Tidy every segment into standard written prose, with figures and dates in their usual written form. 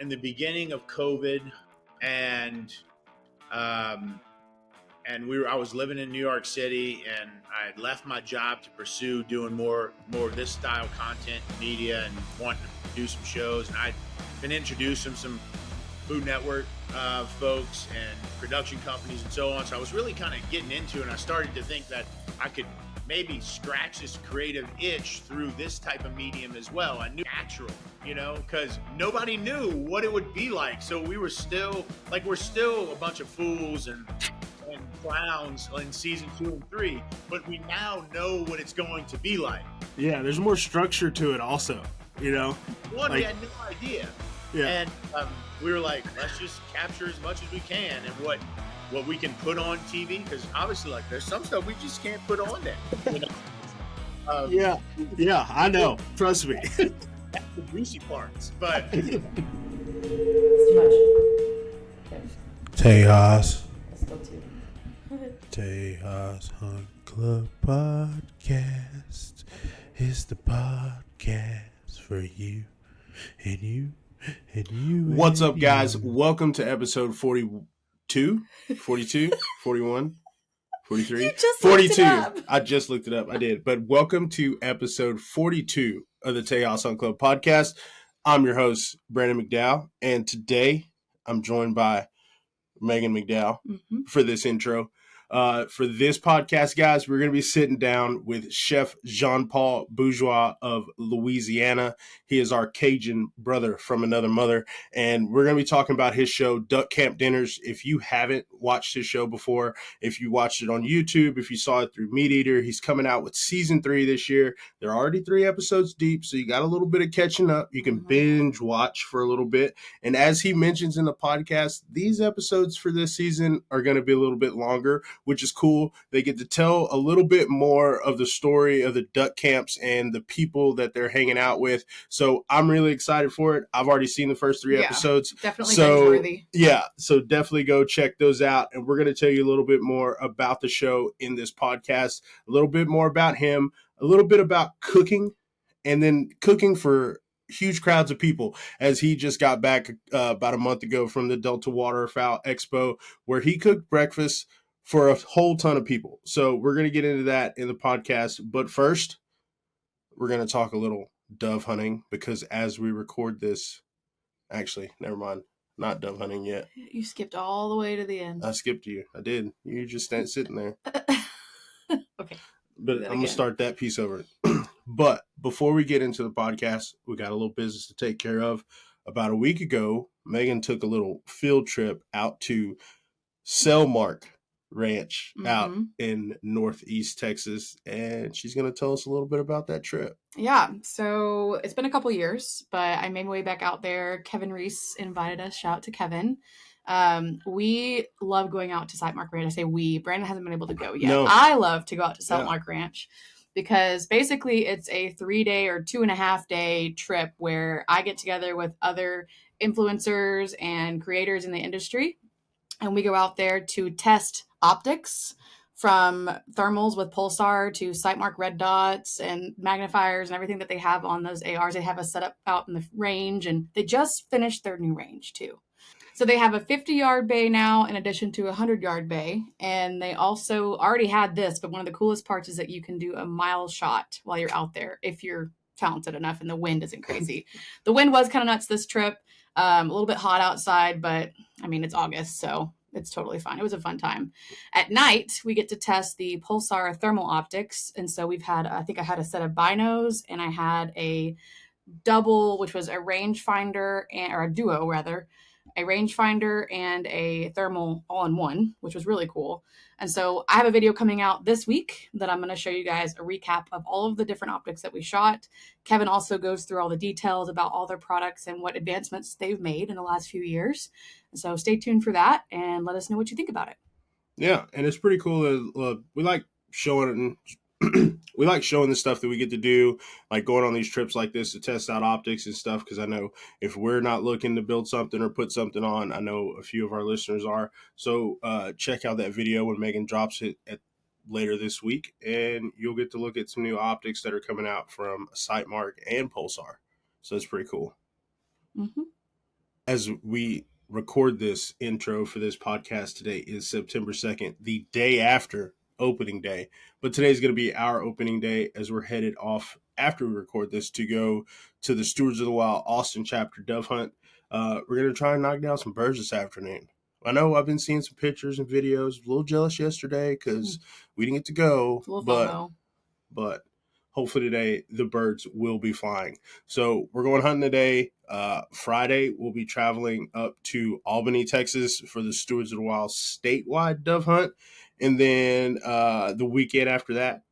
in the beginning of COVID, and I was living in New York City, and I had left my job to pursue doing more of this style content, media, and wanting to do some shows. And I'd been introduced to some Food Network folks and production companies and so on. So I was really kind of getting into it, and I started to think that I could maybe scratch this creative itch through this type of medium as well. I knew natural, because nobody knew what it would be like. So we're still a bunch of fools and clowns in season 2 and 3, but we now know what it's going to be like. Yeah, there's more structure to it also, we had no idea. Yeah. And we were like, let's just capture as much as we can, and what we can put on TV, because obviously, there's some stuff we just can't put on there. Yeah, I know. Trust me. That's the juicy parts, but It's too much. Tejas. Still too. Tejas Hunt Club Podcast is the podcast for you and you and you. What's up, guys? Welcome to episode 42, 41, 43, You just 42. looked it up. I just looked it up. I did. But welcome to episode 42 of the Tejas Hunt Club Podcast. I'm your host, Brandon McDowell, and today I'm joined by Meagan McDowell for this intro. For this podcast, guys, we're going to be sitting down with Chef Jean-Paul Bourgeois of Louisiana. He is our Cajun brother from another mother, and we're going to be talking about his show, Duck Camp Dinners. If you haven't watched his show before, if you watched it on YouTube, if you saw it through Meat Eater, he's coming out with season 3 this year. They're already 3 episodes deep, so you got a little bit of catching up. You can binge watch for a little bit, and as he mentions in the podcast, these episodes for this season are going to be a little bit longer, which is cool. They get to tell a little bit more of the story of the duck camps and the people that they're hanging out with. So I'm really excited for it. I've already seen the first 3 episodes. Definitely binge-worthy. Yeah, so definitely go check those out. And we're going to tell you a little bit more about the show in this podcast, a little bit more about him, a little bit about cooking, and then cooking for huge crowds of people, as he just got back about a month ago from the Delta Waterfowl Expo, where he cooked breakfast for a whole ton of people. So we're going to get into that in the podcast. But first, we're going to talk a little dove hunting, because as we record this, actually, never mind, not dove hunting yet. You skipped all the way to the end. I skipped you. I did. You just sitting there. Okay. But I'm going to start that piece over. But before we get into the podcast, we got a little business to take care of. About a week ago, Meagan took a little field trip out to Selmark Ranch out in Northeast Texas, and she's going to tell us a little bit about that trip. Yeah, so it's been a couple years, but I made my way back out there. Kevin Reese invited us. Shout out to Kevin. We love going out to Sightmark Ranch. I say we. Brandon hasn't been able to go yet. No. I love to go out to Sightmark Ranch, because basically it's a 3-day or 2.5-day trip where I get together with other influencers and creators in the industry, and we go out there to test optics, from thermals with Pulsar to Sightmark red dots and magnifiers and everything that they have on those ARs. They have us set up out in the range, and they just finished their new range too. So they have a 50-yard bay now in addition to a 100-yard bay. And they also already had this, but one of the coolest parts is that you can do a mile shot while you're out there if you're talented enough and the wind isn't crazy. The wind was kind of nuts this trip. A little bit hot outside, but I mean, it's August, so it's totally fine. It was a fun time. At night, we get to test the Pulsar thermal optics. And so I think I had a set of binos, and I had a double, which was a rangefinder, or a duo rather, a rangefinder and a thermal all in one, which was really cool. And so I have a video coming out this week that I'm going to show you guys a recap of all of the different optics that we shot. Kevin also goes through all the details about all their products and what advancements they've made in the last few years. So stay tuned for that and let us know what you think about it. Yeah, and it's pretty cool. We like showing we like showing the stuff that we get to do, like going on these trips like this to test out optics and stuff, because I know if we're not looking to build something or put something on, I know a few of our listeners are. So check out that video when Meagan drops it later this week, and you'll get to look at some new optics that are coming out from Sightmark and Pulsar. So it's pretty cool. Mm-hmm. as we record this intro for this podcast today is September 2nd, the day after opening day. But today's going to be our opening day as we're headed off after we record this to go to the Stewards of the Wild Austin chapter dove hunt. We're going to try and knock down some birds this afternoon. I know I've been seeing some pictures and videos. A little jealous yesterday because we didn't get to go. But hopefully today the birds will be flying. So we're going hunting today. Friday we'll be traveling up to Albany, Texas for the Stewards of the Wild statewide dove hunt. And then the weekend after that,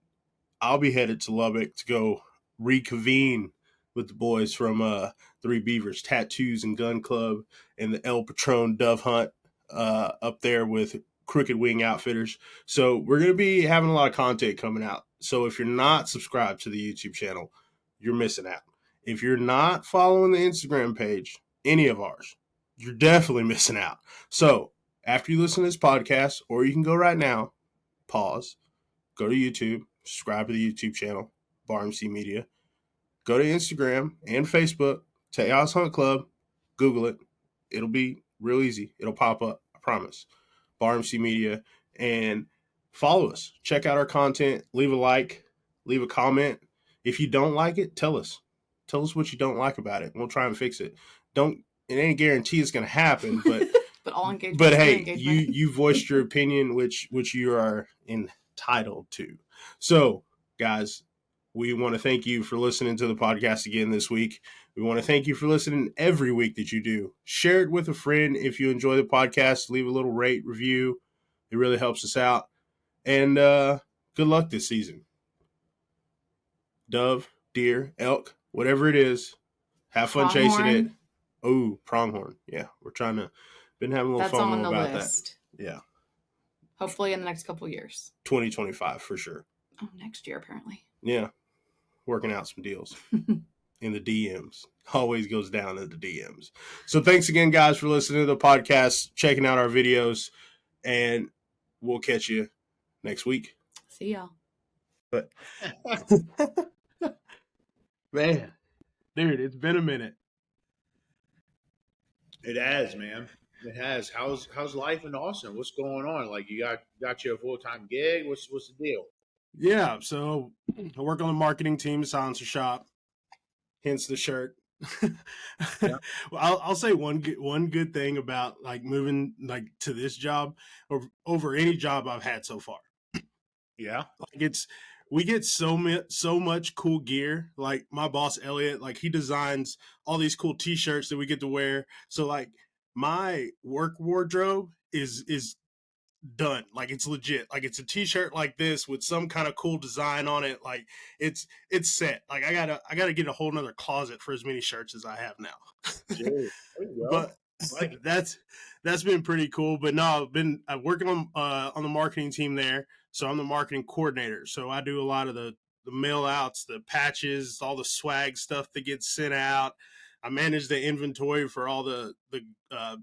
I'll be headed to Lubbock to go reconvene with the boys from Three Beavers Tattoos and Gun Club and the El Patron dove hunt up there with Crooked Wing Outfitters. So we're going to be having a lot of content coming out. So if you're not subscribed to the YouTube channel, you're missing out. If you're not following the Instagram page, any of ours, you're definitely missing out. So after you listen to this podcast, or you can go right now, pause, go to YouTube, subscribe to the YouTube channel, Bar MC Media, go to Instagram and Facebook, Tejas Hunt Club, Google it. It'll be real easy. It'll pop up, I promise. Bar MC Media, and follow us. Check out our content. Leave a like. Leave a comment. If you don't like it, tell us. Tell us what you don't like about it. We'll try and fix it. It ain't guarantee it's going to happen, but but all engagement. But hey, you voiced your opinion, which you are entitled to. So, guys, we want to thank you for listening to the podcast again this week. We want to thank you for listening every week that you do. Share it with a friend if you enjoy the podcast. Leave a little rate, review. It really helps us out. And good luck this season. Dove, deer, elk, whatever it is, have fun chasing it. Oh, pronghorn. Yeah, we're been having a little fun on the about list. That. Yeah. Hopefully in the next couple of years. 2025 for sure. Oh, next year apparently. Yeah. Working out some deals in the DMs. Always goes down in the DMs. So thanks again, guys, for listening to the podcast, checking out our videos, and we'll catch you next week. See y'all. But man, dude, it's been a minute. It has, man. It has. How's life in Austin? What's going on? Like, you got you a full-time gig? What's the deal? Yeah, so I work on the marketing team, Silencer Shop, hence the shirt. Yeah. Well, I'll say one good thing about like moving like to this job or over any job I've had so far. Yeah, like we get so much cool gear. Like my boss Elliot, like he designs all these cool T-shirts that we get to wear. So like my work wardrobe is done. Like it's legit. Like it's a T-shirt like this with some kind of cool design on it. Like it's set. Like I gotta get a whole nother closet for as many shirts as I have now. But like that's been pretty cool. But no, I've working on the marketing team there. So I'm the marketing coordinator. So I do a lot of the mail outs, the patches, all the swag stuff that gets sent out. I manage the inventory for all the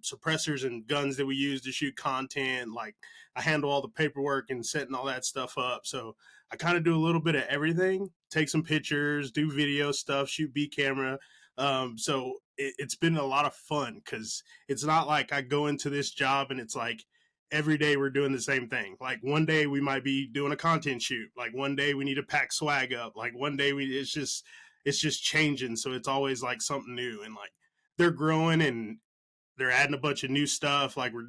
suppressors and guns that we use to shoot content. Like I handle all the paperwork and setting all that stuff up. So I kind of do a little bit of everything, take some pictures, do video stuff, shoot B camera. So it's been a lot of fun because it's not like I go into this job and it's like every day we're doing the same thing. Like one day we might be doing a content shoot. Like one day we need to pack swag up. Like one day it's just changing. So it's always like something new, and like they're growing and they're adding a bunch of new stuff. Like we're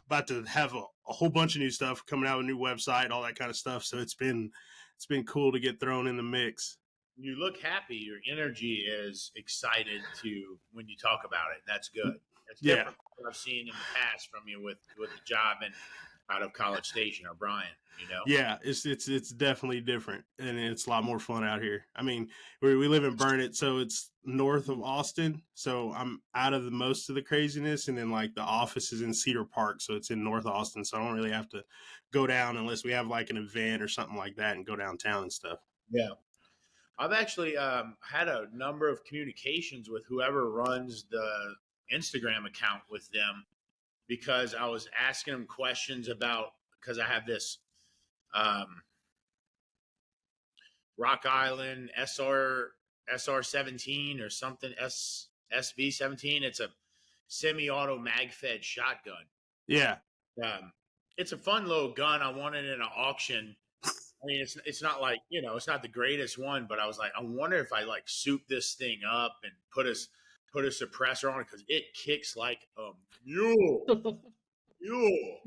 about to have a whole bunch of new stuff coming out, a new website, all that kind of stuff. So it's been cool to get thrown in the mix. You look happy. Your energy is excited when you talk about it. That's good. That's different from what I've seen in the past from you with the job and out of College Station or Bryan, you know? Yeah, it's definitely different, and it's a lot more fun out here. I mean, we live in Burnett, so it's north of Austin, so I'm out of most of the craziness, and then like the office is in Cedar Park, so it's in North Austin, so I don't really have to go down unless we have like an event or something like that and go downtown and stuff. Yeah. I've actually had a number of communications with whoever runs the Instagram account with them, because I was asking them questions about, because I have this Rock Island SR 17 or something, SV 17. semi-auto mag-fed shotgun. Yeah. It's a fun little gun. I won it in an auction. I mean, it's not like, it's not the greatest one, but I was like, I wonder if I like soup this thing up and put a suppressor on it, because it kicks like a mule.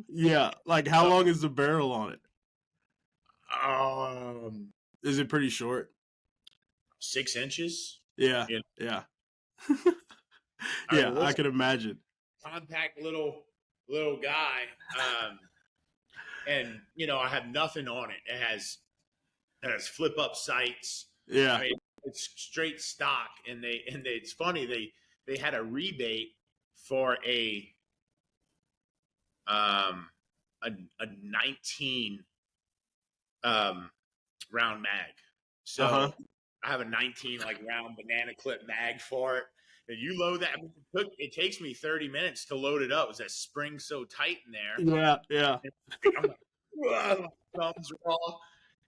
Yeah. Like, how long is the barrel on it? Is it pretty short? 6 inches. Yeah. You know? Yeah. I I can imagine. Compact little guy. And I have nothing on it. It has flip up sights. Yeah. I mean, it's straight stock, and it's funny, they had a rebate for a 19 round mag. So I have a 19 like round banana clip mag for it. And you load that. It takes me 30 minutes to load it up. It's that spring so tight in there. Yeah. I'm like, my thumbs raw,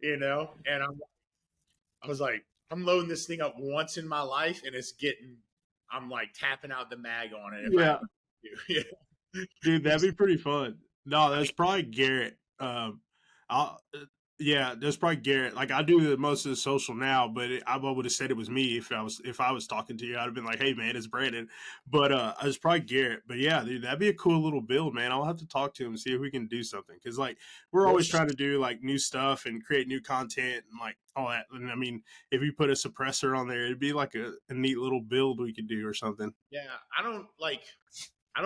and I was like, I'm loading this thing up once in my life, and I'm like tapping out the mag on it. Yeah. Dude, that'd be pretty fun. No, that's probably Garrett. That's probably Garrett. Like, I do most of the social now, but I would have said it was me if I was talking to you. I'd have been like, "Hey, man, it's Brandon." But it's probably Garrett. But yeah, dude, that'd be a cool little build, man. I'll have to talk to him and see if we can do something, because like we're always trying to do like new stuff and create new content and like all that. And I mean, if you put a suppressor on there, it'd be like a neat little build we could do or something. Yeah, I don't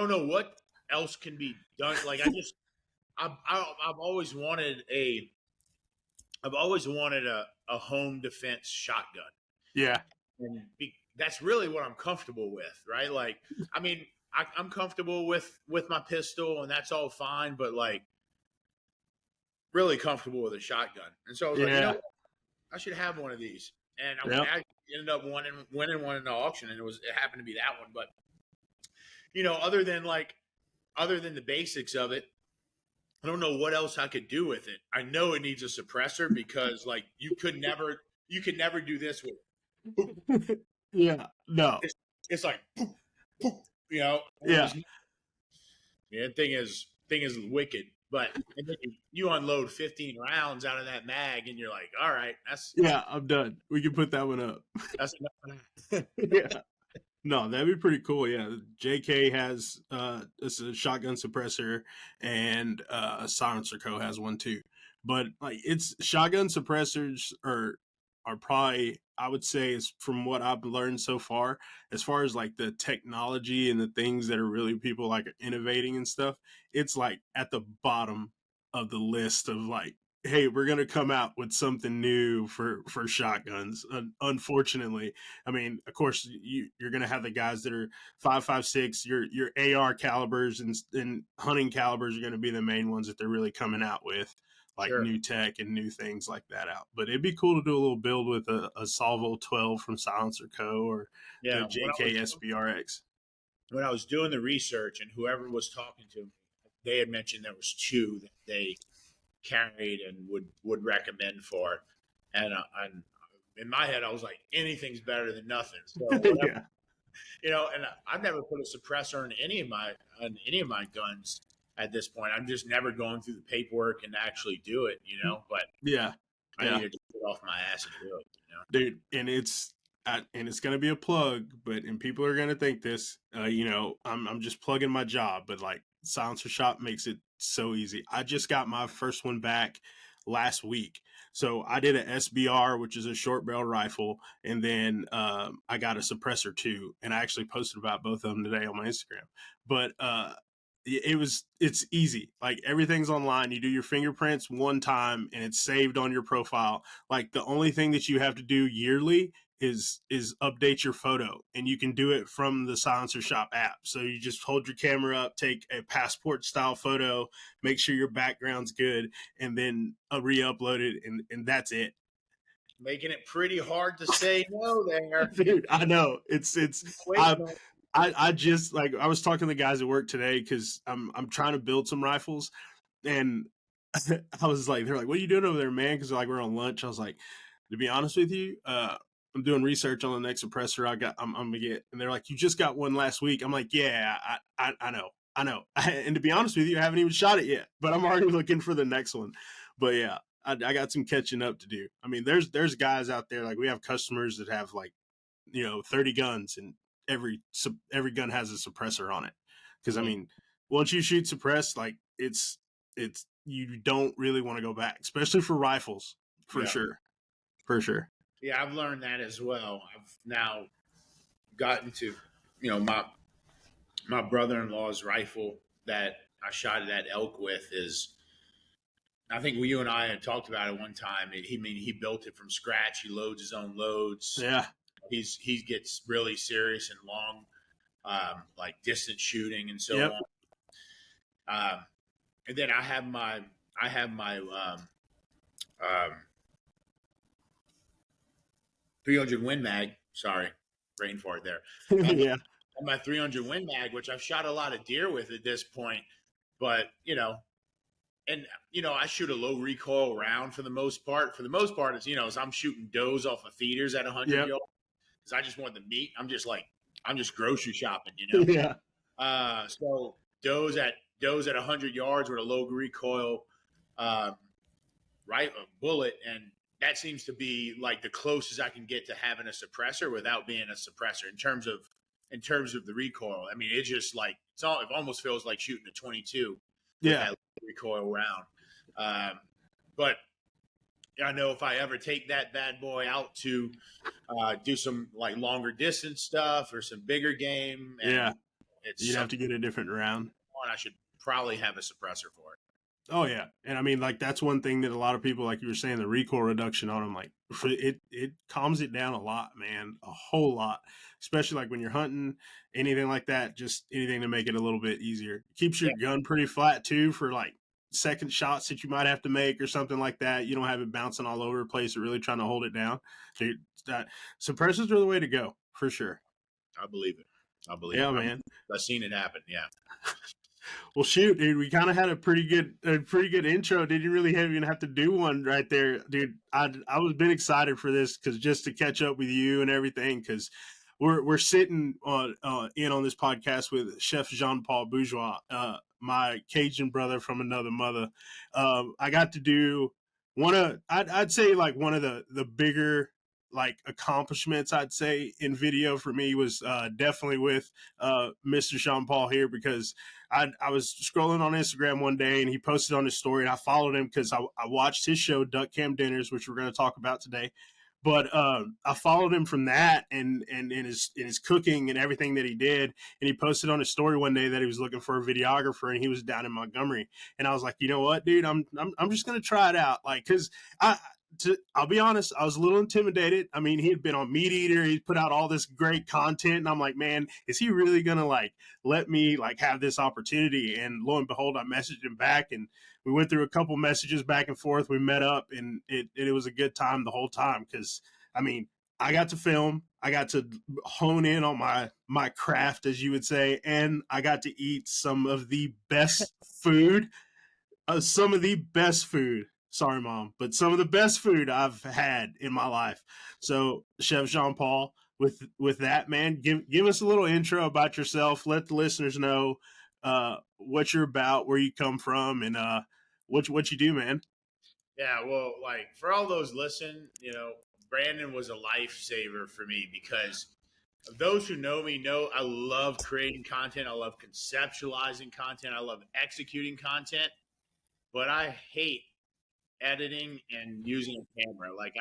know what else can be done. Like, I've always wanted a home defense shotgun. Yeah. And that's really what I'm comfortable with, right? Like, I mean, I'm comfortable with my pistol, and that's all fine, but like really comfortable with a shotgun. And so I was like, I should have one of these. And I ended up winning one in the auction, and it happened to be that one. But other than the basics of it, I don't know what else I could do with it. I know it needs a suppressor, because like you could never do this with it. Yeah. No. It's like poof, poof, Yeah. The thing is wicked. But and then you unload 15 rounds out of that mag, and you're like, all right, I'm done. We can put that one up. That's enough. Yeah. No, that'd be pretty cool. Yeah, JK has a shotgun suppressor, and Silencer Co has one too. But like, it's shotgun suppressors are probably, I would say, is from what I've learned so far as like the technology and the things that are really people like innovating and stuff. It's like at the bottom of the list of like, hey, we're going to come out with something new for shotguns. Unfortunately, I mean, of course, you're going to have the guys that are 5.56. Your AR calibers and hunting calibers are going to be the main ones that they're really coming out with, like new tech and new things like that out. But it'd be cool to do a little build with a Salvo 12 from Silencer Co. or the JK SBRX. When I was doing the research, and whoever was talking to me, they had mentioned there was two that they carried and would recommend for, and in my head I was like, anything's better than nothing. So whatever, and I've never put a suppressor on any of my guns at this point. I'm just never going through the paperwork and actually do it, but I need to get off my ass and do it, dude. And it's going to be a plug, and people are going to think this, I'm just plugging my job, but like Silencer Shop makes it so easy. I just got my first one back last week. So I did an SBR, which is a short barrel rifle. And then I got a suppressor too. And I actually posted about both of them today on my Instagram. But it's easy. Like, everything's online. You do your fingerprints one time and it's saved on your profile. Like, the only thing that you have to do yearly is update your photo, and you can do it from the Silencer Shop app. So you just hold your camera up, take a passport style photo, make sure your background's good, and then re-upload it, and that's it. Making it pretty hard to say no there. Dude, I know. I just, like, I was talking to the guys at work today because I'm trying to build some rifles, and I was like, they're like, what are you doing over there, man? Because like, we're on lunch. I was like, to be honest with you, I'm doing research on the next suppressor I'm gonna get, and they're like, you just got one last week. I'm like, yeah, I know. And to be honest with you, I haven't even shot it yet, but I'm already looking for the next one. But yeah, I got some catching up to do. I mean, there's guys out there, like we have customers that have like, 30 guns, and every gun has a suppressor on it. Because I mean, once you shoot suppressed, like it's you don't really want to go back, especially for rifles, for sure. Yeah, I've learned that as well. I've now gotten to, my brother-in-law's rifle that I shot at elk with is, I think you and I had talked about it one time. He built it from scratch. He loads his own loads. Yeah. He gets really serious and long, like distance shooting and so on. And then I have my 300 Win Mag. Sorry, brain fart there. Yeah. My 300 Win Mag, which I've shot a lot of deer with at this point, but I shoot a low recoil round for the most part. For the most part, it's as I'm shooting does off of feeders at 100 yards, because I just want the meat. I'm just grocery shopping, Yeah. So does at 100 yards with a low recoil, bullet, and that seems to be like the closest I can get to having a suppressor without being a suppressor in terms of the recoil. I mean, it's just like it almost feels like shooting a 22 with that recoil round. But I know if I ever take that bad boy out to do some like longer distance stuff or some bigger game, you'd have to get a different round. I should probably have a suppressor for it. Oh yeah, and I mean, like that's one thing that a lot of people, like you were saying, the recoil reduction on them, like it calms it down a lot, man, a whole lot. Especially like when you're hunting, anything like that, just anything to make it a little bit easier. Keeps your gun pretty flat too for like second shots that you might have to make or something like that. You don't have it bouncing all over the place or really trying to hold it down. Dude, suppressors are the way to go for sure. I believe it. Yeah, man. I've seen it happen. Yeah. Well, shoot, dude, we kind of had a pretty good intro. Didn't really even have to do one right there, dude. I was been excited for this because just to catch up with you and everything, because we're sitting on this podcast with Chef Jean-Paul Bourgeois, my Cajun brother from another mother. I got to do I'd say like one of the bigger like accomplishments I'd say in video for me was definitely with Mr. Jean-Paul here, because I was scrolling on Instagram one day and he posted on his story, and I followed him because I watched his show Duck Cam Dinners, which we're going to talk about today. But I followed him from that and in his cooking and everything that he did. And he posted on his story one day that he was looking for a videographer, and he was down in Montgomery. And I was like, you know what, dude, I'm just going to try it out. Like, because I'll be honest, I was a little intimidated. I mean, he had been on Meat Eater. He put out all this great content. And I'm like, man, is he really going to like let me like have this opportunity? And lo and behold, I messaged him back, and we went through a couple messages back and forth. We met up, and it was a good time the whole time. Cause I mean, I got to film, I got to hone in on my craft, as you would say. And I got to eat some of the best food, Sorry, Mom, but some of the best food I've had in my life. So, Chef Jean-Paul, with that, man, give us a little intro about yourself. Let the listeners know what you're about, where you come from, and what you do, man. Yeah, well, like for all those listen, Brandon was a lifesaver for me, because those who know me know I love creating content. I love conceptualizing content. I love executing content, but I hate editing and using a camera. Like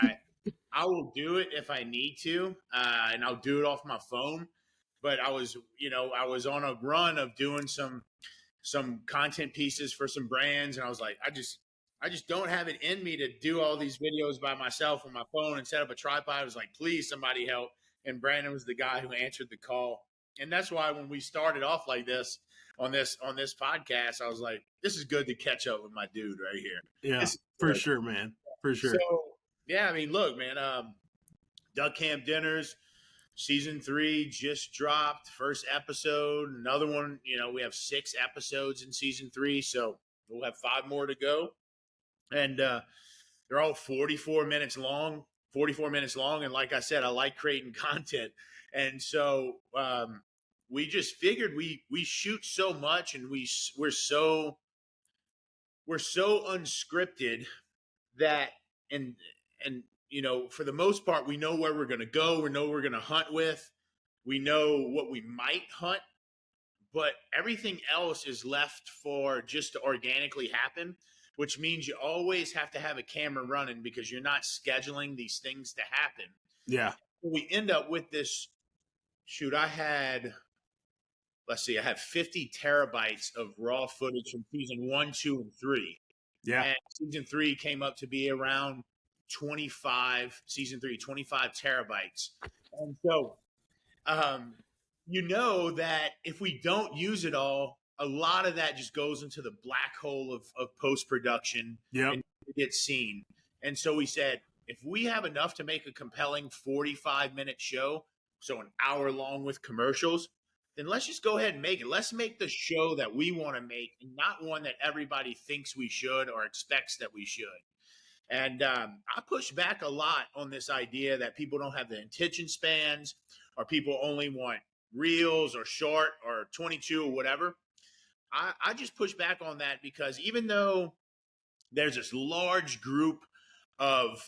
I will do it if I need to, and I'll do it off my phone. But I was on a run of doing some content pieces for some brands, and I was like, I just don't have it in me to do all these videos by myself on my phone and set up a tripod. I was like, please, somebody help. And Brandon was the guy who answered the call. And that's why when we started off like this on this podcast, I was like, this is good to catch up with my dude right here. Yeah, for sure, man. For sure. So, yeah, I mean, look, man, Duck Camp Dinners, season 3 just dropped, first episode. Another one, we have 6 episodes in season 3, so we'll have 5 more to go. And they're all 44 minutes long, 44 minutes long. And like I said, I like creating content. And so we just figured we shoot so much, and we're so unscripted that, and for the most part, we know where we're going to go. We know we're going to hunt with. We know what we might hunt, but everything else is left for just to organically happen, which means you always have to have a camera running because you're not scheduling these things to happen. Yeah. We end up with this shoot. I have 50 terabytes of raw footage from season 1, 2, and 3. Yeah. And season 3 came up to be around 25 terabytes. And so, that if we don't use it all, a lot of that just goes into the black hole of post-production and gets seen. And so we said, if we have enough to make a compelling 45-minute show, so an hour long with commercials, then let's just go ahead and make it. Let's make the show that we want to make, and not one that everybody thinks we should or expects that we should. And I push back a lot on this idea that people don't have the attention spans, or people only want reels or short or 22 or whatever. I just push back on that, because even though there's this large group of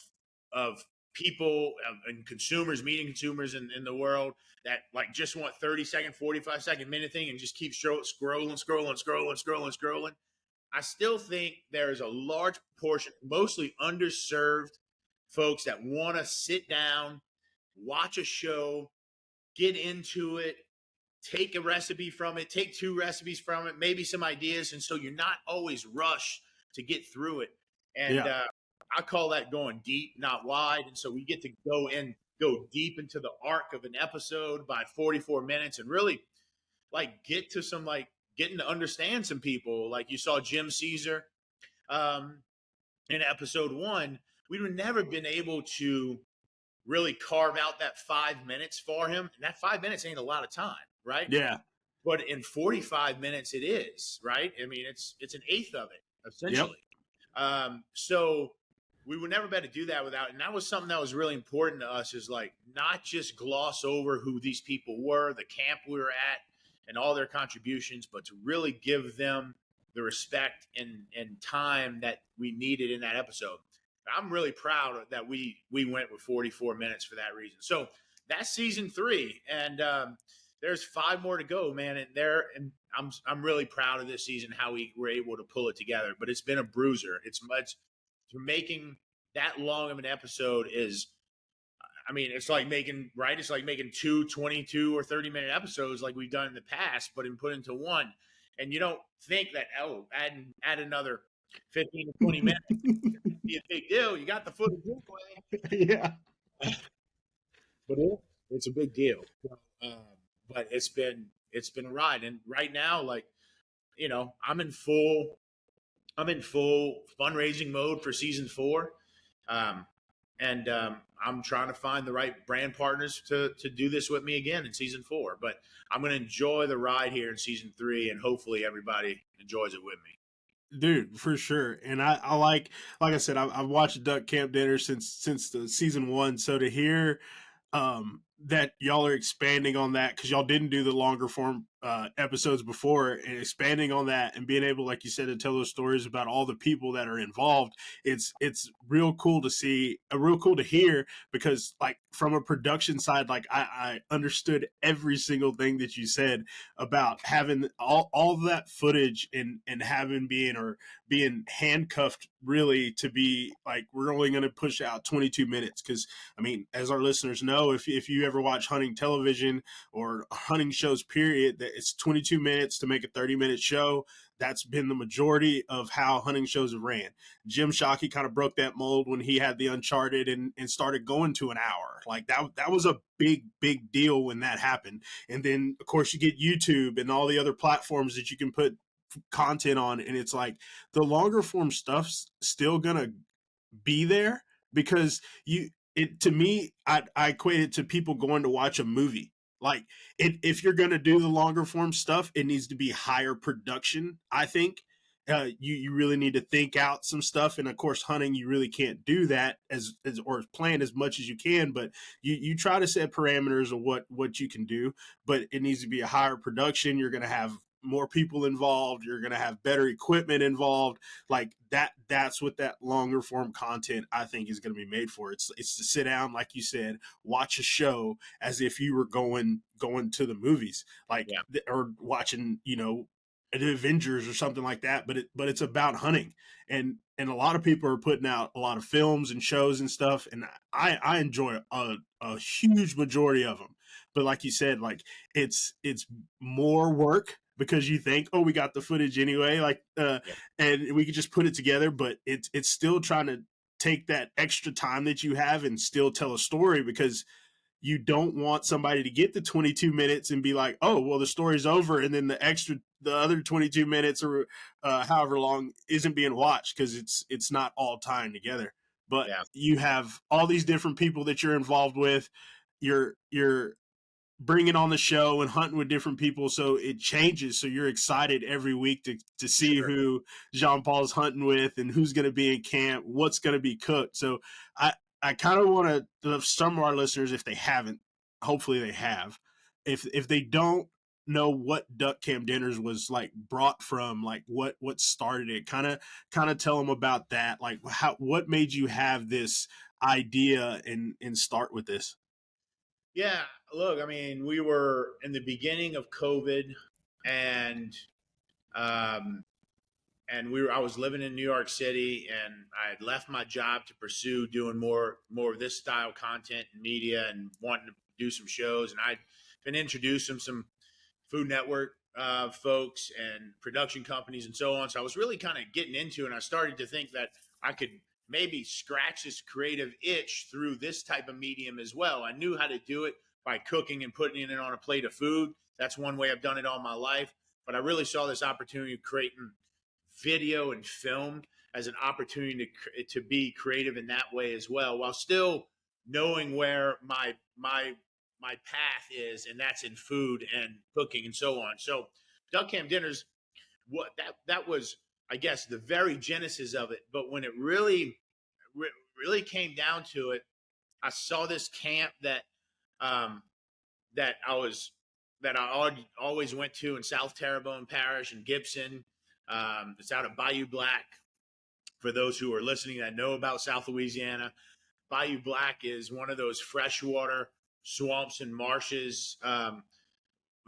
people and consumers, meeting consumers in the world that like just want 30-second, 45-second minute thing and just keep scrolling. I still think there's a large portion, mostly underserved folks, that want to sit down, watch a show, get into it, take a recipe from it, take 2 recipes from it, maybe some ideas. And so you're not always rushed to get through it. And I call that going deep, not wide. And so we get to go deep into the arc of an episode by 44 minutes and really like get to some, like getting to understand some people. Like you saw Jim Caesar in episode 1. We would never been able to really carve out that 5 minutes for him. And that 5 minutes ain't a lot of time, right? Yeah. But in 45 minutes it is, right? I mean, it's an eighth of it, essentially. So we would never be able to do that without, and that was something that was really important to us, is like not just gloss over who these people were, the camp we were at, and all their contributions, but to really give them the respect and time that we needed in that episode. I'm really proud that we went with 44 minutes for that reason. So that's season 3, and there's 5 more to go, man. And I'm really proud of this season, how we were able to pull it together. But it's been a bruiser. It's much. Making that long of an episode is, I mean, it's like making 2 22 or 30-minute episodes like we've done in the past, but put into one. And you don't think that, add another 15 to 20 minutes would be a big deal. You got the footage anyway. Yeah. But it's a big deal. But it's been a ride. And right now, like, I'm in full fundraising mode for season 4. And I'm trying to find the right brand partners to do this with me again in season 4. But I'm going to enjoy the ride here in season 3, and hopefully everybody enjoys it with me. Dude, for sure. And I like I said, I've watched Duck Camp Dinner since the season 1. So to hear that y'all are expanding on that, because y'all didn't do the longer form episodes before, and expanding on that and being able, like you said, to tell those stories about all the people that are involved. It's real cool to see, real cool to hear, because like from a production side, like I understood every single thing that you said about having all of that footage and being handcuffed really to be like, we're only going to push out 22 minutes. Because I mean, as our listeners know, if you ever watch hunting television or hunting shows, period, that it's 22 minutes to make a 30-minute show. That's been the majority of how hunting shows have ran. Jim Shockey kind of broke that mold when he had the Uncharted and started going to an hour. Like that was a big deal when that happened. And then of course you get YouTube and all the other platforms that you can put content on. And it's like the longer form stuff's still gonna be there, because to me, I equate it to people going to watch a movie. Like if you're going to do the longer form stuff, it needs to be higher production, I think. you really need to think out some stuff. And of course, hunting, you really can't do that as or plan as much as you can, but you try to set parameters of what you can do, but it needs to be a higher production. You're going to have more people involved. You're going to have better equipment involved. Like that's what that longer form content I think is going to be made for. It's to sit down, like you said, watch a show as if you were going to the movies, like, or watching, the Avengers or something like that, but it's about hunting, and a lot of people are putting out a lot of films and shows and stuff, and I enjoy a huge majority of them. But like you said, like it's more work because you think, oh, we got the footage anyway, like and we could just put it together, but it's still trying to take that extra time that you have and still tell a story, because you don't want somebody to get the 22 minutes and be like, oh, well, the story's over, and then the other 22 minutes or however long isn't being watched, because it's not all tying together. But you have all these different people that you're involved with. You're bringing on the show and hunting with different people, so it changes. So you're excited every week to see who Jean-Paul's hunting with and who's going to be in camp, what's going to be cooked. So I kind of want to, some of our listeners, if they haven't, hopefully they have, if they don't know what duck camp dinners was like brought from, like what started it, kind of tell them about that, like what made you have this idea and start with this. Yeah, look, I mean, we were in the beginning of COVID, and I was living in New York City, and I had left my job to pursue doing more of this style content and media, and wanting to do some shows. And I'd been introduced to some Food Network folks and production companies and so on. So I was really kind of getting into it, and I started to think that I could maybe scratch this creative itch through this type of medium as well. I knew how to do it by cooking and putting it on a plate of food. That's one way I've done it all my life. But I really saw this opportunity of creating video and film as an opportunity to be creative in that way as well, while still knowing where my path is, and that's in food and cooking and so on. So duck camp dinners, that was, I guess, the very genesis of it. But when it really came down to it, I saw this camp that I always went to in South Terrebonne Parish in Gibson. It's out of Bayou Black. For those who are listening that know about South Louisiana, Bayou Black is one of those freshwater swamps and marshes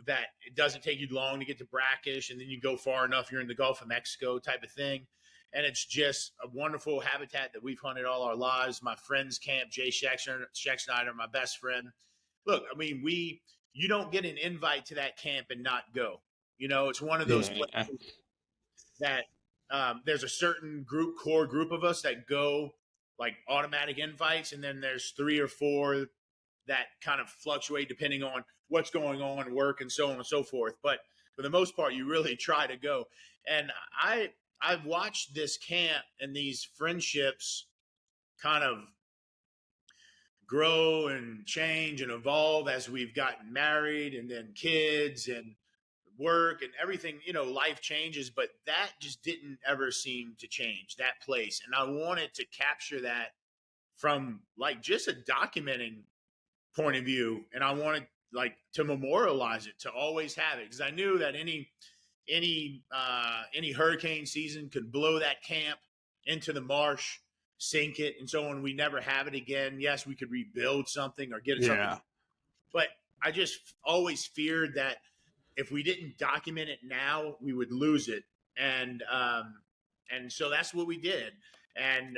that it doesn't take you long to get to Brackish, and then you go far enough, you're in the Gulf of Mexico type of thing. And it's just a wonderful habitat that we've hunted all our lives. My friend's camp, Jay Scheck-Snyder, my best friend. Look, I mean, you don't get an invite to that camp and not go. It's one of those places that there's a certain core group of us that go, like automatic invites, and then there's 3 or 4 that kind of fluctuate depending on what's going on, work, and so on and so forth. But for the most part, you really try to go. And I've watched this camp and these friendships kind of grow and change and evolve as we've gotten married, and then kids and work and everything, life changes, but that just didn't ever seem to change, that place. And I wanted to capture that from like just a documenting point of view. And I wanted like to memorialize it, to always have it, because I knew that any hurricane season could blow that camp into the marsh, sink it, and so on. We never have it again. Yes, we could rebuild something or get something, but I just always feared that if we didn't document it now, we would lose it. And so that's what we did. And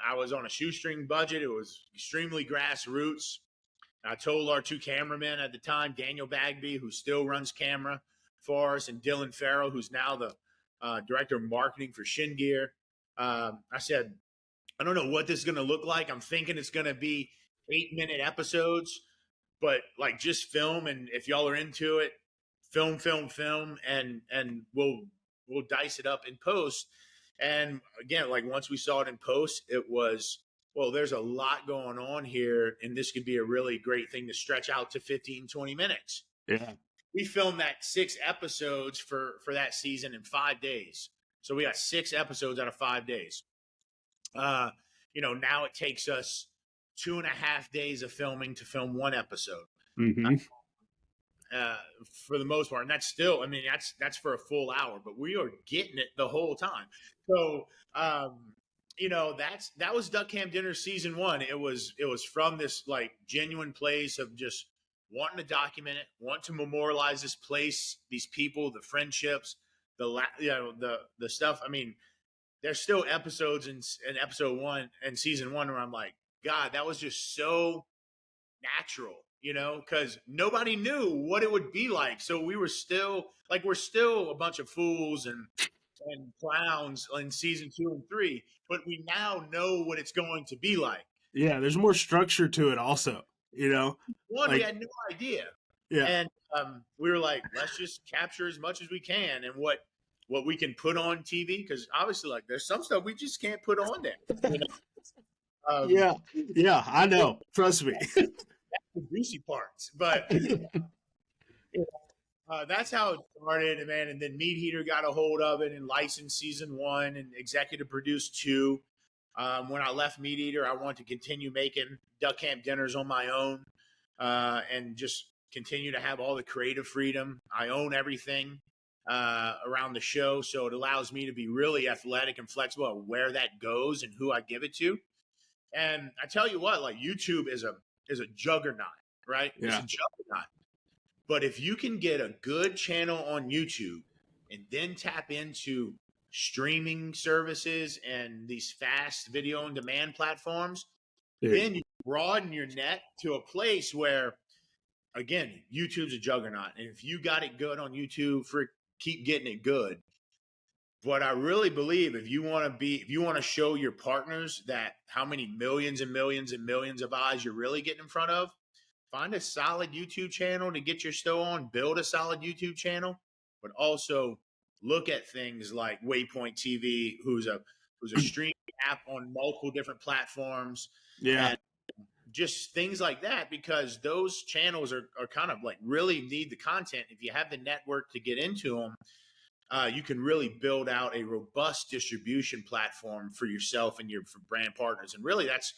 I was on a shoestring budget. It was extremely grassroots. I told our 2 cameramen at the time, Daniel Bagby, who still runs camera for us, and Dylan Farrell, who's now the director of marketing for Shin Gear. I said, I don't know what this is going to look like. I'm thinking it's going to be 8-minute episodes, but like just film. And if y'all are into it, film, and we'll dice it up in post. And again, like once we saw it in post, it was, well, there's a lot going on here, and this could be a really great thing to stretch out to 15, 20 minutes. Yeah. We filmed that 6 episodes for that season in 5 days. So we got 6 episodes out of 5 days. Now it takes us 2.5 days of filming to film 1 episode. Mm-hmm. For the most part. And that's still, I mean, that's for a full hour, but we are getting it the whole time. So, that was Duck Camp Dinner season 1. It was from this like genuine place of just wanting to document it, want to memorialize this place, these people, the friendships, the stuff. I mean, there's still episodes in episode 1 and season 1 where I'm like, God, that was just so natural, because nobody knew what it would be like. So we were still we're still a bunch of fools and clowns in season 2 and 3, but we now know what it's going to be like. Yeah, there's more structure to it also, we had no idea. Yeah. And we were like, let's just capture as much as we can and what we can put on TV, because obviously there's some stuff we just can't put on there. Yeah, I know. Trust me. The juicy parts, but that's how it started, man. And then Meat Heater got a hold of it and licensed season 1 and executive produced 2. When I left Meat Eater, I wanted to continue making Duck Camp Dinners on my own, and just continue to have all the creative freedom. I own everything around the show, so it allows me to be really athletic and flexible at where that goes and who I give it to. And I tell you what, YouTube is a juggernaut, right? Yeah. It's a juggernaut. But if you can get a good channel on YouTube and then tap into streaming services and these fast video on demand platforms, then you broaden your net to a place where, again, YouTube's a juggernaut. And if you got it good on YouTube, keep getting it good. But I really believe if you want to show your partners that how many millions and millions and millions of eyes you're really getting in front of, find a solid YouTube channel to get your show on, build a solid YouTube channel, but also look at things like Waypoint TV, who's a streaming app on multiple different platforms. Yeah. And just things like that, because those channels are kind of really need the content. If you have the network to get into them, you can really build out a robust distribution platform for yourself and for brand partners. And really that's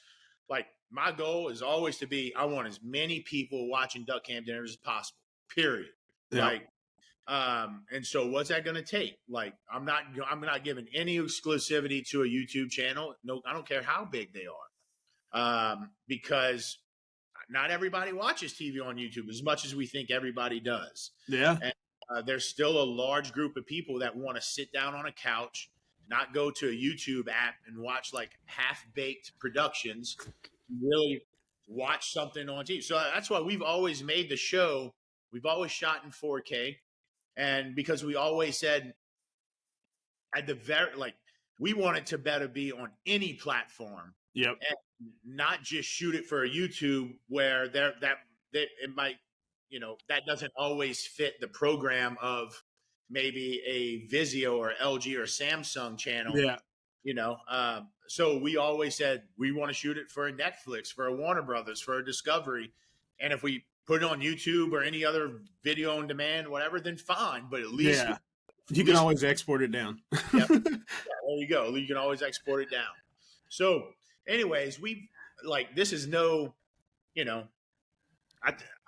my goal is always to be, I want as many people watching Duck Camp Dinners as possible, period. Yeah. And so what's that going to take? I'm not giving any exclusivity to a YouTube channel. No, I don't care how big they are. Because not everybody watches TV on YouTube as much as we think everybody does. Yeah. And there's still a large group of people that want to sit down on a couch, not go to a YouTube app and watch half-baked productions, really watch something on TV. So that's why we've always made the show. We've always shot in 4K. And because we always said at the we want it to better be on any platform. Yep. And not just shoot it for a YouTube where it might, that doesn't always fit the program of maybe a Vizio or LG or Samsung channel. Yeah. So we always said we want to shoot it for a Netflix, for a Warner Brothers, for a Discovery. And if we put it on YouTube or any other video on demand, whatever, then fine. But at least you can always export it down. Yep. Yeah, there you go. You can always export it down. So anyways, this is no,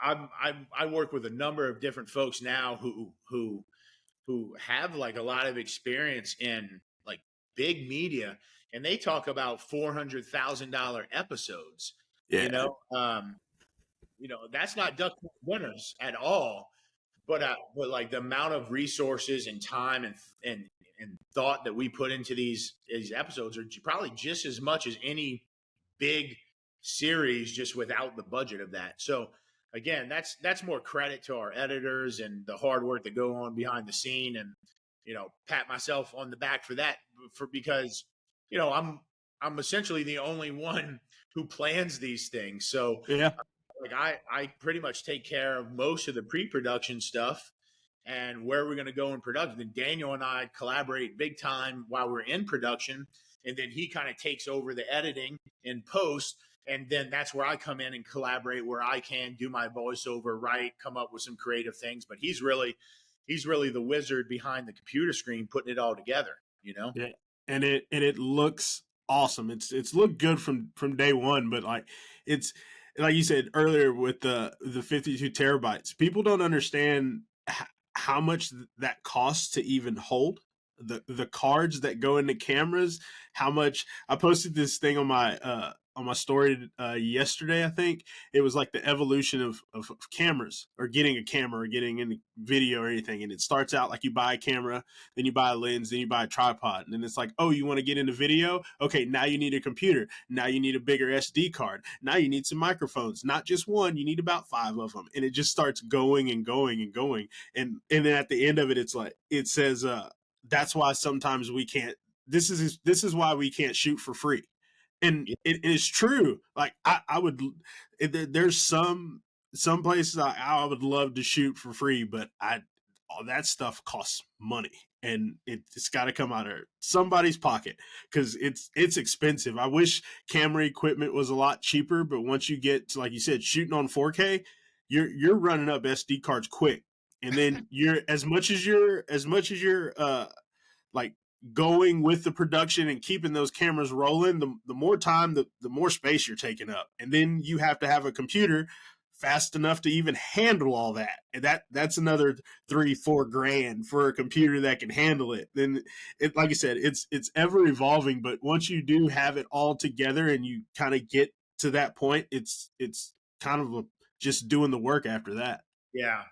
I work with a number of different folks now who have a lot of experience in big media, and they talk about $400,000 episodes. Yeah. That's not Duck Winners at all, but the amount of resources and time and thought that we put into these episodes are probably just as much as any big series, just without the budget of that. So again, that's more credit to our editors and the hard work that go on behind the scene, and pat myself on the back for that, because I'm essentially the only one who plans these things. So yeah, I pretty much take care of most of the pre-production stuff and where we're going to go in production. And Daniel and I collaborate big time while we're in production, and then he kind of takes over the editing in post. And then that's where I come in and collaborate where I can do my voiceover, write, come up with some creative things. But he's really the wizard behind the computer screen, putting it all together. Yeah, and it looks awesome. It's looked good from day one, but like it's like you said earlier with the 52 terabytes, people don't understand how much that costs to even hold the cards that go into cameras. How much I posted this thing on my story yesterday. I think it was like the evolution of cameras, or getting a camera, or getting into video or anything. And it starts out like you buy a camera, then you buy a lens, then you buy a tripod, and then it's like, oh, you want to get into video? Okay, now you need a computer. Now you need a bigger SD card. Now you need some microphones, not just one. You need about 5 of them, and it just starts going and going and going. And then at the end of it, it's like it says, that's why sometimes we can't. This is why we can't shoot for free, and it is true. Like I would. There's some places I would love to shoot for free, but all that stuff costs money, and it's got to come out of somebody's pocket because it's expensive. I wish camera equipment was a lot cheaper, but once you get to, like you said, shooting on 4K, you're running up SD cards quick, and then you're as much as you're like going with the production and keeping those cameras rolling, the more time, the more space you're taking up, and then you have to have a computer fast enough to even handle all that, and that's another $3-4 grand for a computer that can handle it. Then it, like I said, it's ever evolving, but once you do have it all together and you kind of get to that point, it's kind of just doing the work after that. Yeah.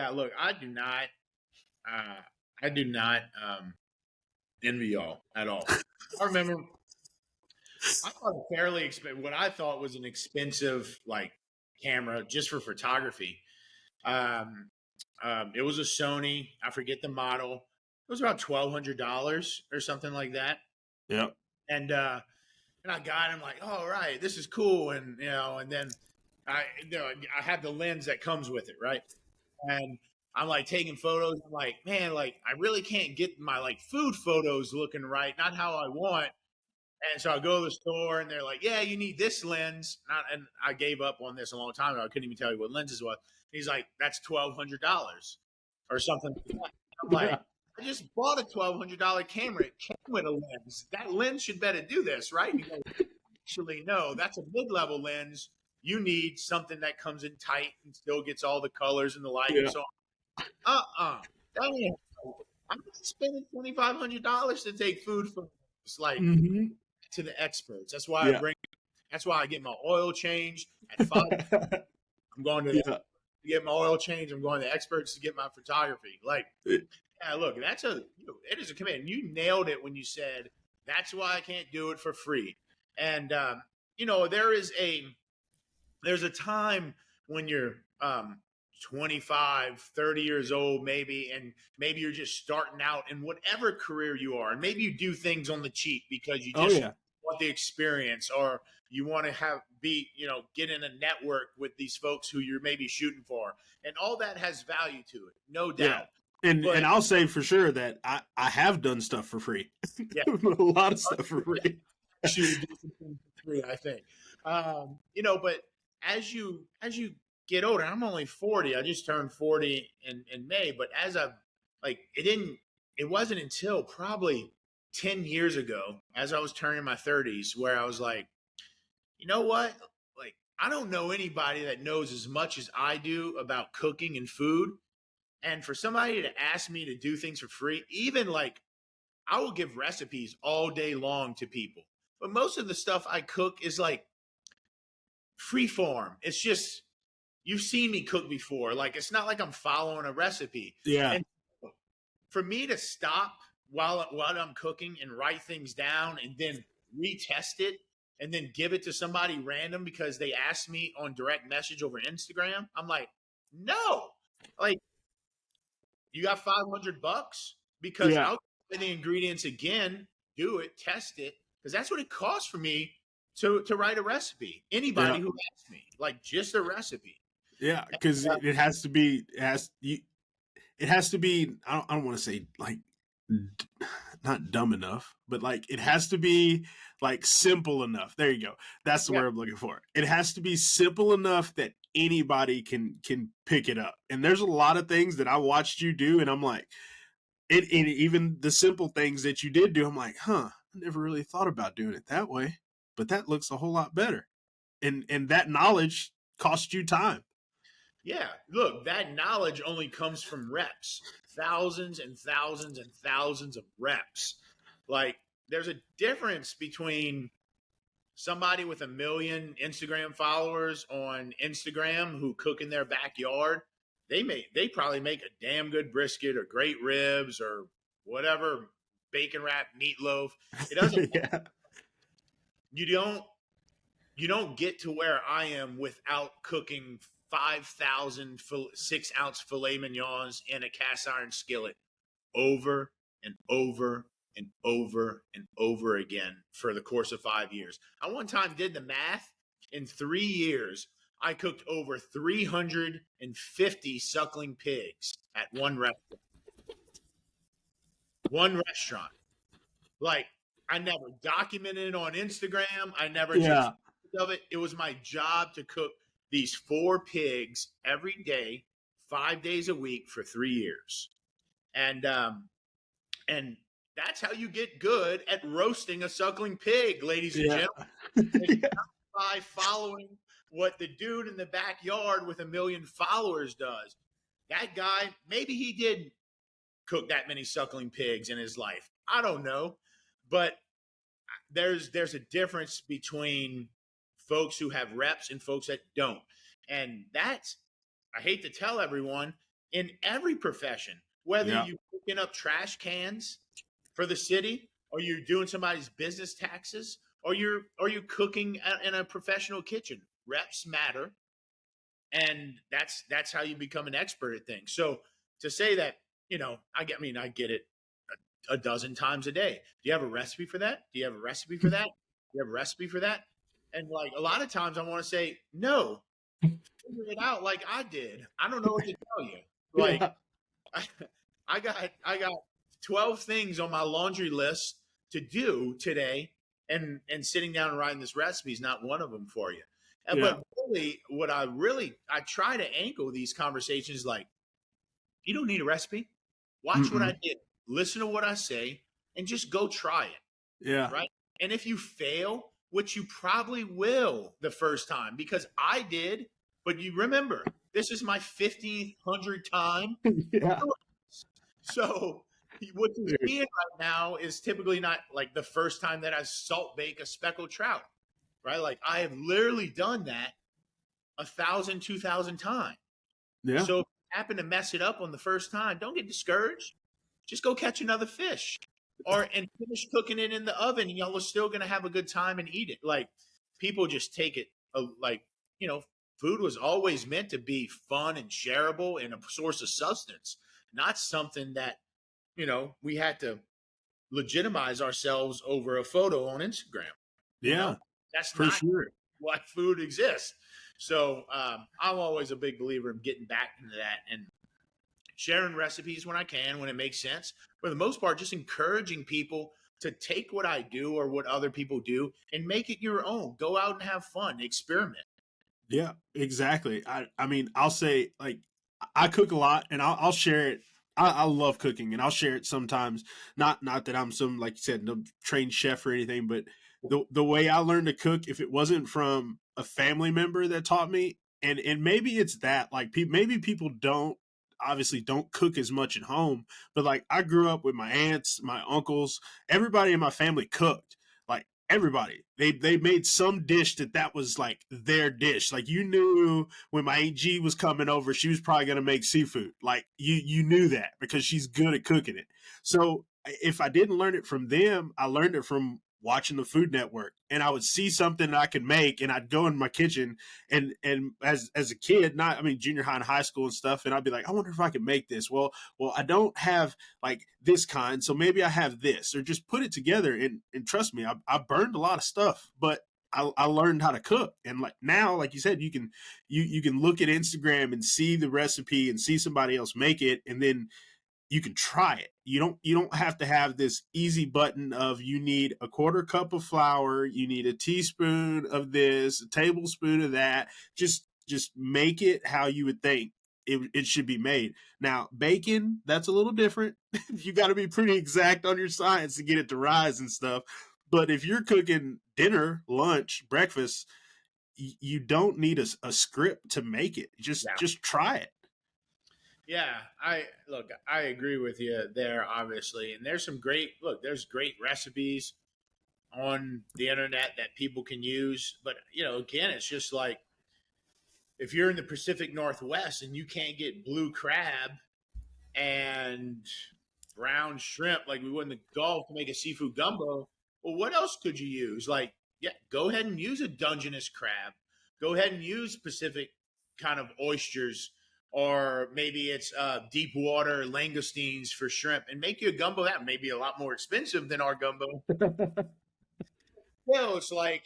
Look, I do not envy y'all at all. I remember I thought a fairly what I thought was an expensive like camera just for photography. It was a Sony. I forget the model. It was about $1,200 or something like that. Yeah. And I got him like, oh, right, this is cool. And, and then I have the lens that comes with it. Right. And I'm like taking photos. I'm like, man, like I really can't get my like food photos looking right. Not how I want. And so I go to the store and they're like, yeah, you need this lens. And I gave up on this a long time ago. I couldn't even tell you what lenses was. He's like, that's $1,200 or something. I'm like, I just bought a $1,200 camera. It came with a lens. That lens should better do this, right? He goes, actually, no, that's a mid-level lens. You need something that comes in tight and still gets all the colors and the light and so on. I'm spending $2,500 to take food from it's like to the experts. That's why that's why I get my oil changed at 5. I'm going to get my oil changed. I'm going to experts to get my photography. Like, look, it is a command. You nailed it when you said that's why I can't do it for free. And there's a time when you're 25, 30 years old, maybe, and maybe you're just starting out in whatever career you are. And maybe you do things on the cheap because you just want the experience, or you want to get in a network with these folks who you're maybe shooting for. And all that has value to it, no doubt. Yeah. And I'll say for sure that I have done stuff for free. Yeah. A lot of stuff for free. Shoot, do something for free, I think. But as you get older, I'm only 40. I just turned 40 in May. But it wasn't until probably 10 years ago, as I was turning my 30s, where I was like, you know what? Like, I don't know anybody that knows as much as I do about cooking and food. And for somebody to ask me to do things for free, even like I will give recipes all day long to people. But most of the stuff I cook is like free form. It's just, you've seen me cook before. Like, it's not like I'm following a recipe. Yeah. And for me to stop while I'm cooking and write things down and then retest it and then give it to somebody random because they asked me on direct message over Instagram, I'm like, no. Like, you got $500 because I'll get the ingredients again, do it, test it, because that's what it costs for me to write a recipe. Anybody who asks me, like, just a recipe. Yeah, because it has to be. It has to be. I don't want to say like not dumb enough, but like it has to be like simple enough. There you go. That's the word I'm looking for. It has to be simple enough that anybody can pick it up. And there's a lot of things that I watched you do, and I'm like, even the simple things that you did do, I'm like, I never really thought about doing it that way, but that looks a whole lot better. And that knowledge costs you time. Yeah, look, that knowledge only comes from reps, thousands and thousands and thousands of reps. Like, there's a difference between somebody with 1 million Instagram followers on Instagram who cook in their backyard. They probably make a damn good brisket or great ribs or whatever, bacon wrapped meatloaf. It doesn't. Yeah. You don't get to where I am without cooking 5,000 6-ounce filet mignons in a cast iron skillet over and over and over and over again for the course of 5 years. I one time did the math. In 3 years, I cooked over 350 suckling pigs at one restaurant. One restaurant. Like, I never documented it on Instagram. I never took of it. It was my job to cook these 4 pigs every day, 5 days a week for 3 years. And that's how you get good at roasting a suckling pig, ladies and gentlemen. It's not by following what the dude in the backyard with 1 million followers does. That guy, maybe he did cook that many suckling pigs in his life. I don't know. But there's a difference between folks who have reps and folks that don't. And that's, I hate to tell everyone, in every profession, whether you're picking up trash cans for the city, or you're doing somebody's business taxes, or you're cooking in a professional kitchen, reps matter. And that's how you become an expert at things. So to say that, I get it a dozen times a day. Do you have a recipe for that? Do you have a recipe for that? Do you have a recipe for that? And like a lot of times I want to say, no, figure it out like I did. I don't know what to tell you. Like I got 12 things on my laundry list to do today, and sitting down and writing this recipe is not one of them for you. But really, I try to angle these conversations like, you don't need a recipe. Watch what I did. Listen to what I say and just go try it. Yeah. Right. And if you fail, which you probably will the first time, because I did, but you remember, this is my 1,500th time. Yeah. So what you're seeing right now is typically not like the first time that I salt bake a speckled trout, right? Like I have literally done that 1,000, 2,000 times. Yeah. So if you happen to mess it up on the first time, don't get discouraged. Just go catch another fish and finish cooking it in the oven, and y'all are still going to have a good time and eat it. Like people just take it food was always meant to be fun and shareable and a source of substance, not something that, we had to legitimize ourselves over a photo on Instagram. Yeah, that's for not sure why food exists. So I'm always a big believer in getting back into that and sharing recipes when I can, when it makes sense. For the most part, just encouraging people to take what I do or what other people do and make it your own. Go out and have fun, experiment. Yeah, exactly. I mean, I'll say, like, I cook a lot, and I'll share it. I love cooking, and I'll share it sometimes. Not that I'm some, like you said, no trained chef or anything, but the way I learned to cook, if it wasn't from a family member that taught me, and maybe it's that, like, maybe people don't cook as much at home, but like I grew up with my aunts, my uncles, everybody in my family cooked. Like everybody, they made some dish that was like their dish. Like you knew when my Aunt G was coming over, she was probably going to make seafood. Like you knew that because she's good at cooking it. So if I didn't learn it from them, I learned it from watching the Food Network, and I would see something that I could make, and I'd go in my kitchen and as a kid, junior high and high school and stuff, and I'd be like, I wonder if I could make this. Well, I don't have like this kind, so maybe I have this, or just put it together. And trust me, I burned a lot of stuff, but I learned how to cook. And like now, like you said, you can look at Instagram and see the recipe and see somebody else make it, and then you can try it. You don't have to have this easy button of you need a 1/4 cup of flour, you need a teaspoon of this, a tablespoon of that. Just make it how you would think it should be made. Now, bacon, that's a little different. You got to be pretty exact on your science to get it to rise and stuff. But if you're cooking dinner, lunch, breakfast, you don't need a script to make it. Just try it. Yeah, I agree with you there, obviously. And there's there's great recipes on the internet that people can use. But, again, it's just like, if you're in the Pacific Northwest and you can't get blue crab and brown shrimp like we would in the Gulf to make a seafood gumbo, well, what else could you use? Like, go ahead and use a Dungeness crab. Go ahead and use Pacific kind of oysters, or maybe it's deep water langoustines for shrimp, and make you a gumbo that may be a lot more expensive than our gumbo. Well, it's like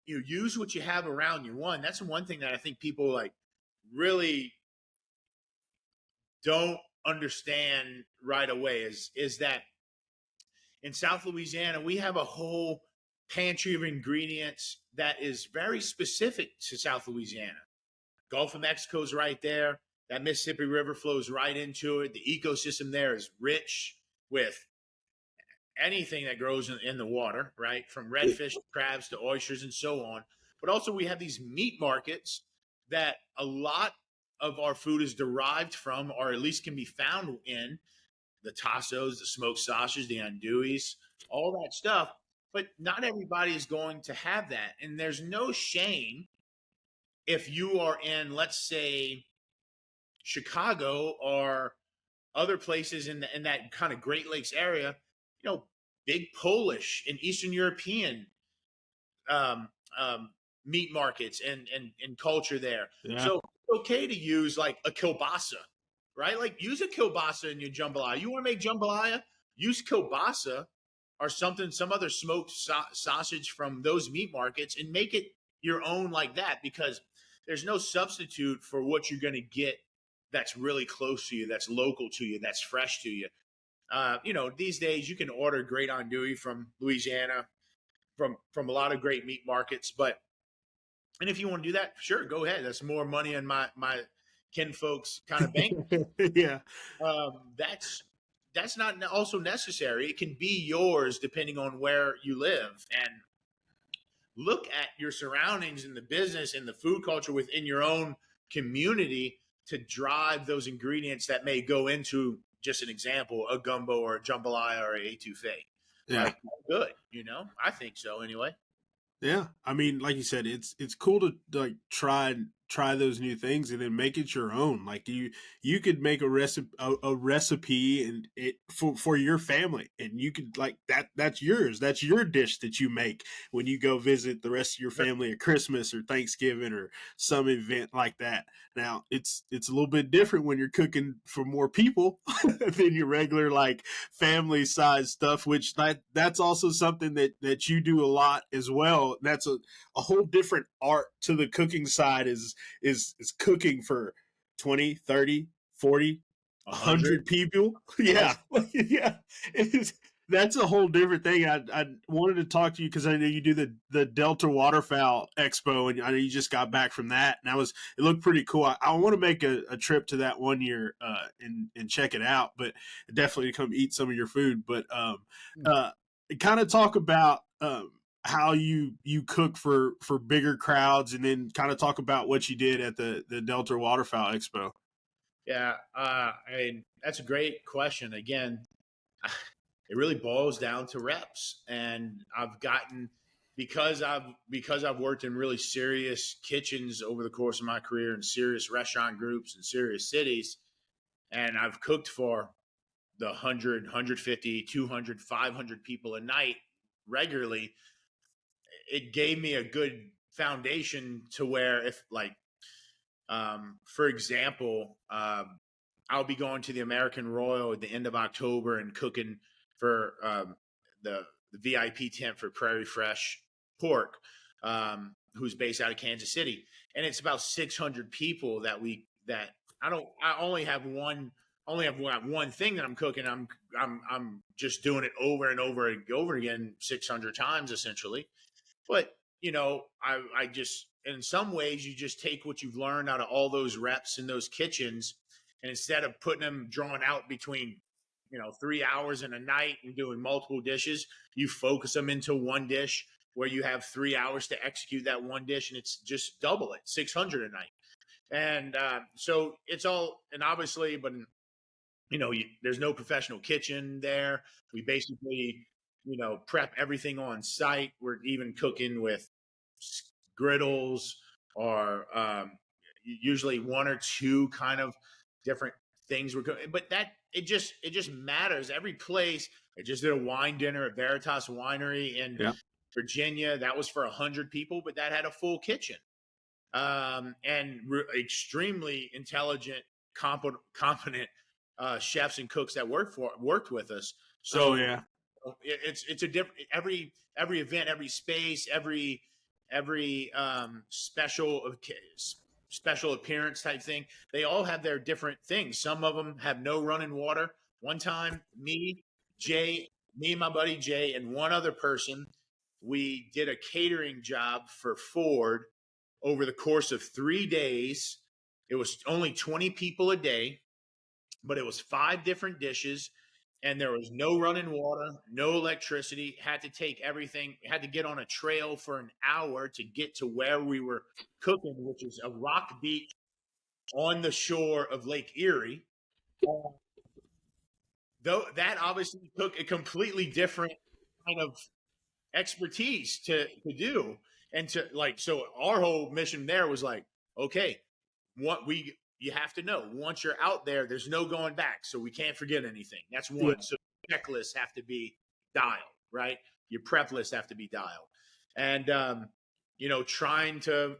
you use what you have around you. That's one thing that I think people like really don't understand right away is that in South Louisiana, we have a whole pantry of ingredients that is very specific to South Louisiana. Gulf of Mexico's right there. That Mississippi River flows right into it. The ecosystem there is rich with anything that grows in the water, right? From redfish to crabs to oysters and so on. But also we have these meat markets that a lot of our food is derived from, or at least can be found in. The tassos, the smoked sausage, the andouilles, all that stuff. But not everybody is going to have that. And there's no shame if you are in, let's say, Chicago or other places in that kind of Great Lakes area, big Polish and Eastern European meat markets and culture there. Yeah. So it's okay to use like a kielbasa, right? Like use a kielbasa in your jambalaya. You want to make jambalaya? Use kielbasa or some other smoked sausage from those meat markets and make it your own like that, because there's no substitute for what you're going to get that's really close to you, that's local to you, that's fresh to you. These days you can order great andouille from Louisiana, from a lot of great meat markets. And if you want to do that, sure, go ahead. That's more money in my kinfolks kind of bank. Yeah. That's not also necessary. It can be yours depending on where you live, and look at your surroundings and the business and the food culture within your own community to drive those ingredients that may go into, just an example, a gumbo or a jambalaya or a etouffee. Yeah. Like, good. I think so anyway. Yeah. I mean, like you said, it's cool to like try those new things and then make it your own. Like you could make a recipe and it for your family, and you could like that's yours. That's your dish that you make when you go visit the rest of your family at Christmas or Thanksgiving or some event like that. Now it's a little bit different when you're cooking for more people than your regular like family size stuff, which that's also something that you do a lot as well. That's a whole different art to the cooking side is cooking for 20, 30, 40, 100 people. Yeah. Yeah. That's a whole different thing. I wanted to talk to you because I know you do the Delta Waterfowl Expo, and I know you just got back from that, and it looked pretty cool. I want to make a trip to that one year and check it out, but definitely come eat some of your food. But kind of talk about how you cook for bigger crowds, and then kind of talk about what you did at the Delta Waterfowl Expo. Yeah, I mean, that's a great question. Again, it really boils down to reps, and I've gotten, because I've worked in really serious kitchens over the course of my career in serious restaurant groups in serious cities, and I've cooked for the 100, 150, 200, 500 people a night regularly. It gave me a good foundation to where if for example, I'll be going to the American Royal at the end of October and cooking for the VIP tent for Prairie Fresh Pork, who's based out of Kansas City. And it's about 600 people I only have one thing that I'm cooking. I'm just doing it over and over and over again 600 times essentially. But I just, in some ways, you just take what you've learned out of all those reps in those kitchens, and instead of putting them drawn out between, 3 hours in a night and doing multiple dishes, you focus them into one dish where you have 3 hours to execute that one dish, and it's just double it, 600 a night. And so it's all, and obviously, but there's no professional kitchen there. We basically, prep everything on site. We're even cooking with griddles or usually one or two kind of different things we're cooking. But it just matters. Every place. I just did a wine dinner at Veritas Winery in Virginia. That was for 100 people, but that had a full kitchen. And extremely intelligent, competent chefs and cooks that worked with us. So it's a different every event, every space, every special appearance type thing. They all have their different things. Some of them have no running water. One time, me and my buddy Jay, and one other person, we did a catering job for Ford over the course of 3 days. It was only 20 people a day, but it was 5 different dishes, and there was no running water, no electricity. Had to take everything, had to get on a trail for an hour to get to where we were cooking, which is a rock beach on the shore of Lake Erie. Though that obviously took a completely different kind of expertise to do. And so our whole mission there was like, okay, you have to know once you're out there, there's no going back. So we can't forget anything. That's one. Yeah. So checklists have to be dialed, right? Your prep lists have to be dialed. And, trying to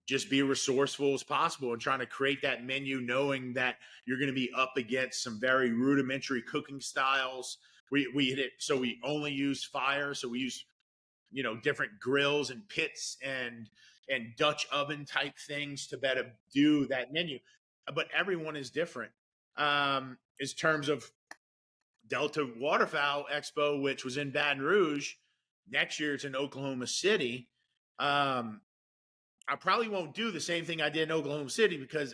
just be resourceful as possible and trying to create that menu, knowing that you're going to be up against some very rudimentary cooking styles. We hit it. So we only use fire. So we use, different grills and pits and Dutch oven type things to better do that menu. But everyone is different. In terms of Delta Waterfowl Expo, which was in Baton Rouge, next year it's in Oklahoma City. I probably won't do the same thing I did in Oklahoma City because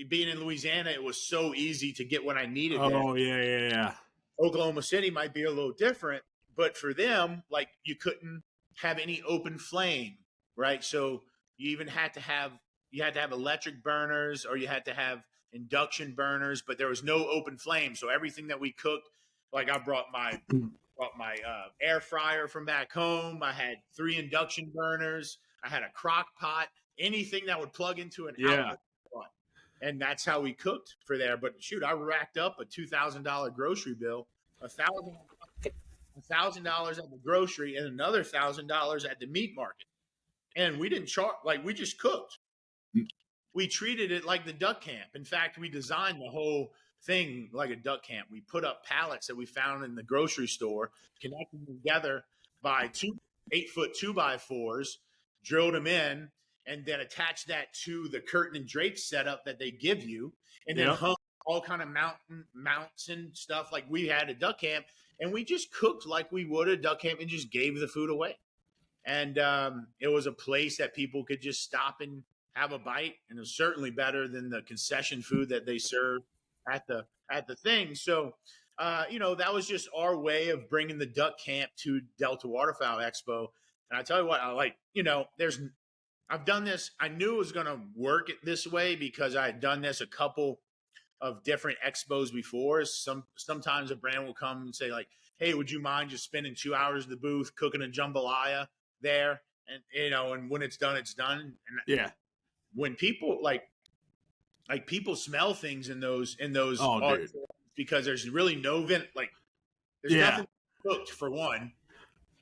being in Louisiana, it was so easy to get what I needed. Oh, there. Yeah. Oklahoma City might be a little different, but for them, like you couldn't have any open flame, right? So you even had to have electric burners or you had to have induction burners, but there was no open flame. So everything that we cooked, like I brought my air fryer from back home. I had 3 induction burners. I had a crock pot, anything that would plug into an outlet. And that's how we cooked for there. But shoot, I racked up a $2,000 grocery bill, $1,000 at the grocery, and another $1,000 at the meat market. And we didn't charge, we just cooked. We treated it like the duck camp. In fact, we designed the whole thing like a duck camp. We put up pallets that we found in the grocery store, connected them together by 8-foot 2x4s, drilled them in, and then attached that to the curtain and drape setup that they give you, and then hung all kind of mounts and stuff like we had at duck camp. And we just cooked like we would at duck camp and just gave the food away. And it was a place that people could just stop and have a bite. And it was certainly better than the concession food that they serve at the thing. So, that was just our way of bringing the duck camp to Delta Waterfowl Expo. And I tell you what, I've done this. I knew it was going to work this way because I had done this a couple of different expos before. Sometimes a brand will come and say like, hey, would you mind just spending 2 hours in the booth cooking a jambalaya there? And, and when it's done, it's done. And when people people smell things in those because there's really no there's nothing cooked for one.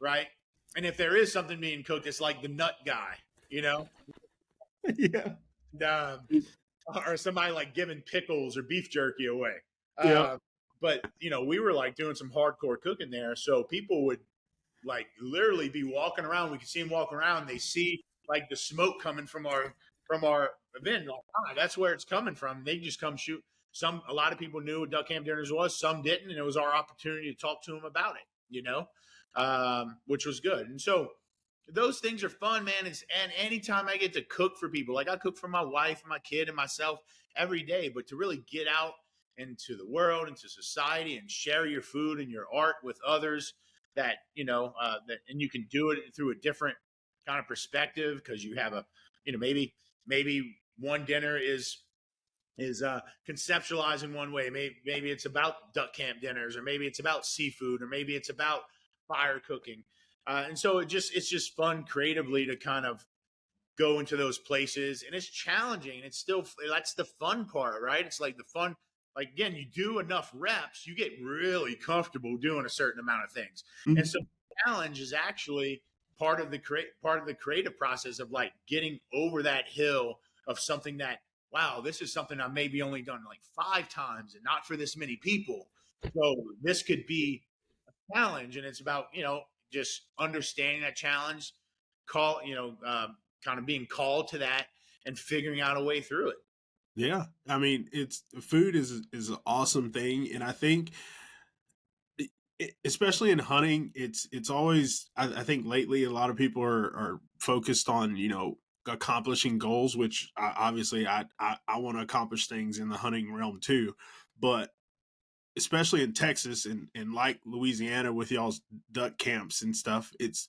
Right. And if there is something being cooked, it's like the nut guy, Yeah. Or somebody like giving pickles or beef jerky away. But, we were doing some hardcore cooking there. So people would literally be walking around. We could see them walking around. They see the smoke coming from our event. That's where it's coming from. They just come shoot. A lot of people knew what Duck Camp Dinners was. Some didn't. And it was our opportunity to talk to them about it, which was good. And so those things are fun, man. And anytime I get to cook for people, like I cook for my wife, my kid, and myself every day, but to really get out into the world, into society, and share your food and your art with others, that and you can do it through a different kind of perspective, because you have maybe one dinner is conceptualized in one way. Maybe it's about duck camp dinners, or maybe it's about seafood, or maybe it's about fire cooking. And so it's just fun creatively to kind of go into those places, and it's challenging. It's still, that's the fun part, right? It's like the fun, like, again, you do enough reps, you get really comfortable doing a certain amount of things. Mm-hmm. And so the challenge is actually part of the creative process of like getting over that hill of something that, wow, this is something I've maybe only done like 5 times and not for this many people. So this could be a challenge, and it's about, just understanding that challenge, kind of being called to that and figuring out a way through it. Yeah. I mean, food is an awesome thing. And I think, especially in hunting, it's always, I think lately a lot of people are focused on, accomplishing goals, which obviously I want to accomplish things in the hunting realm too. But especially in Texas and like Louisiana with y'all's duck camps and stuff, it's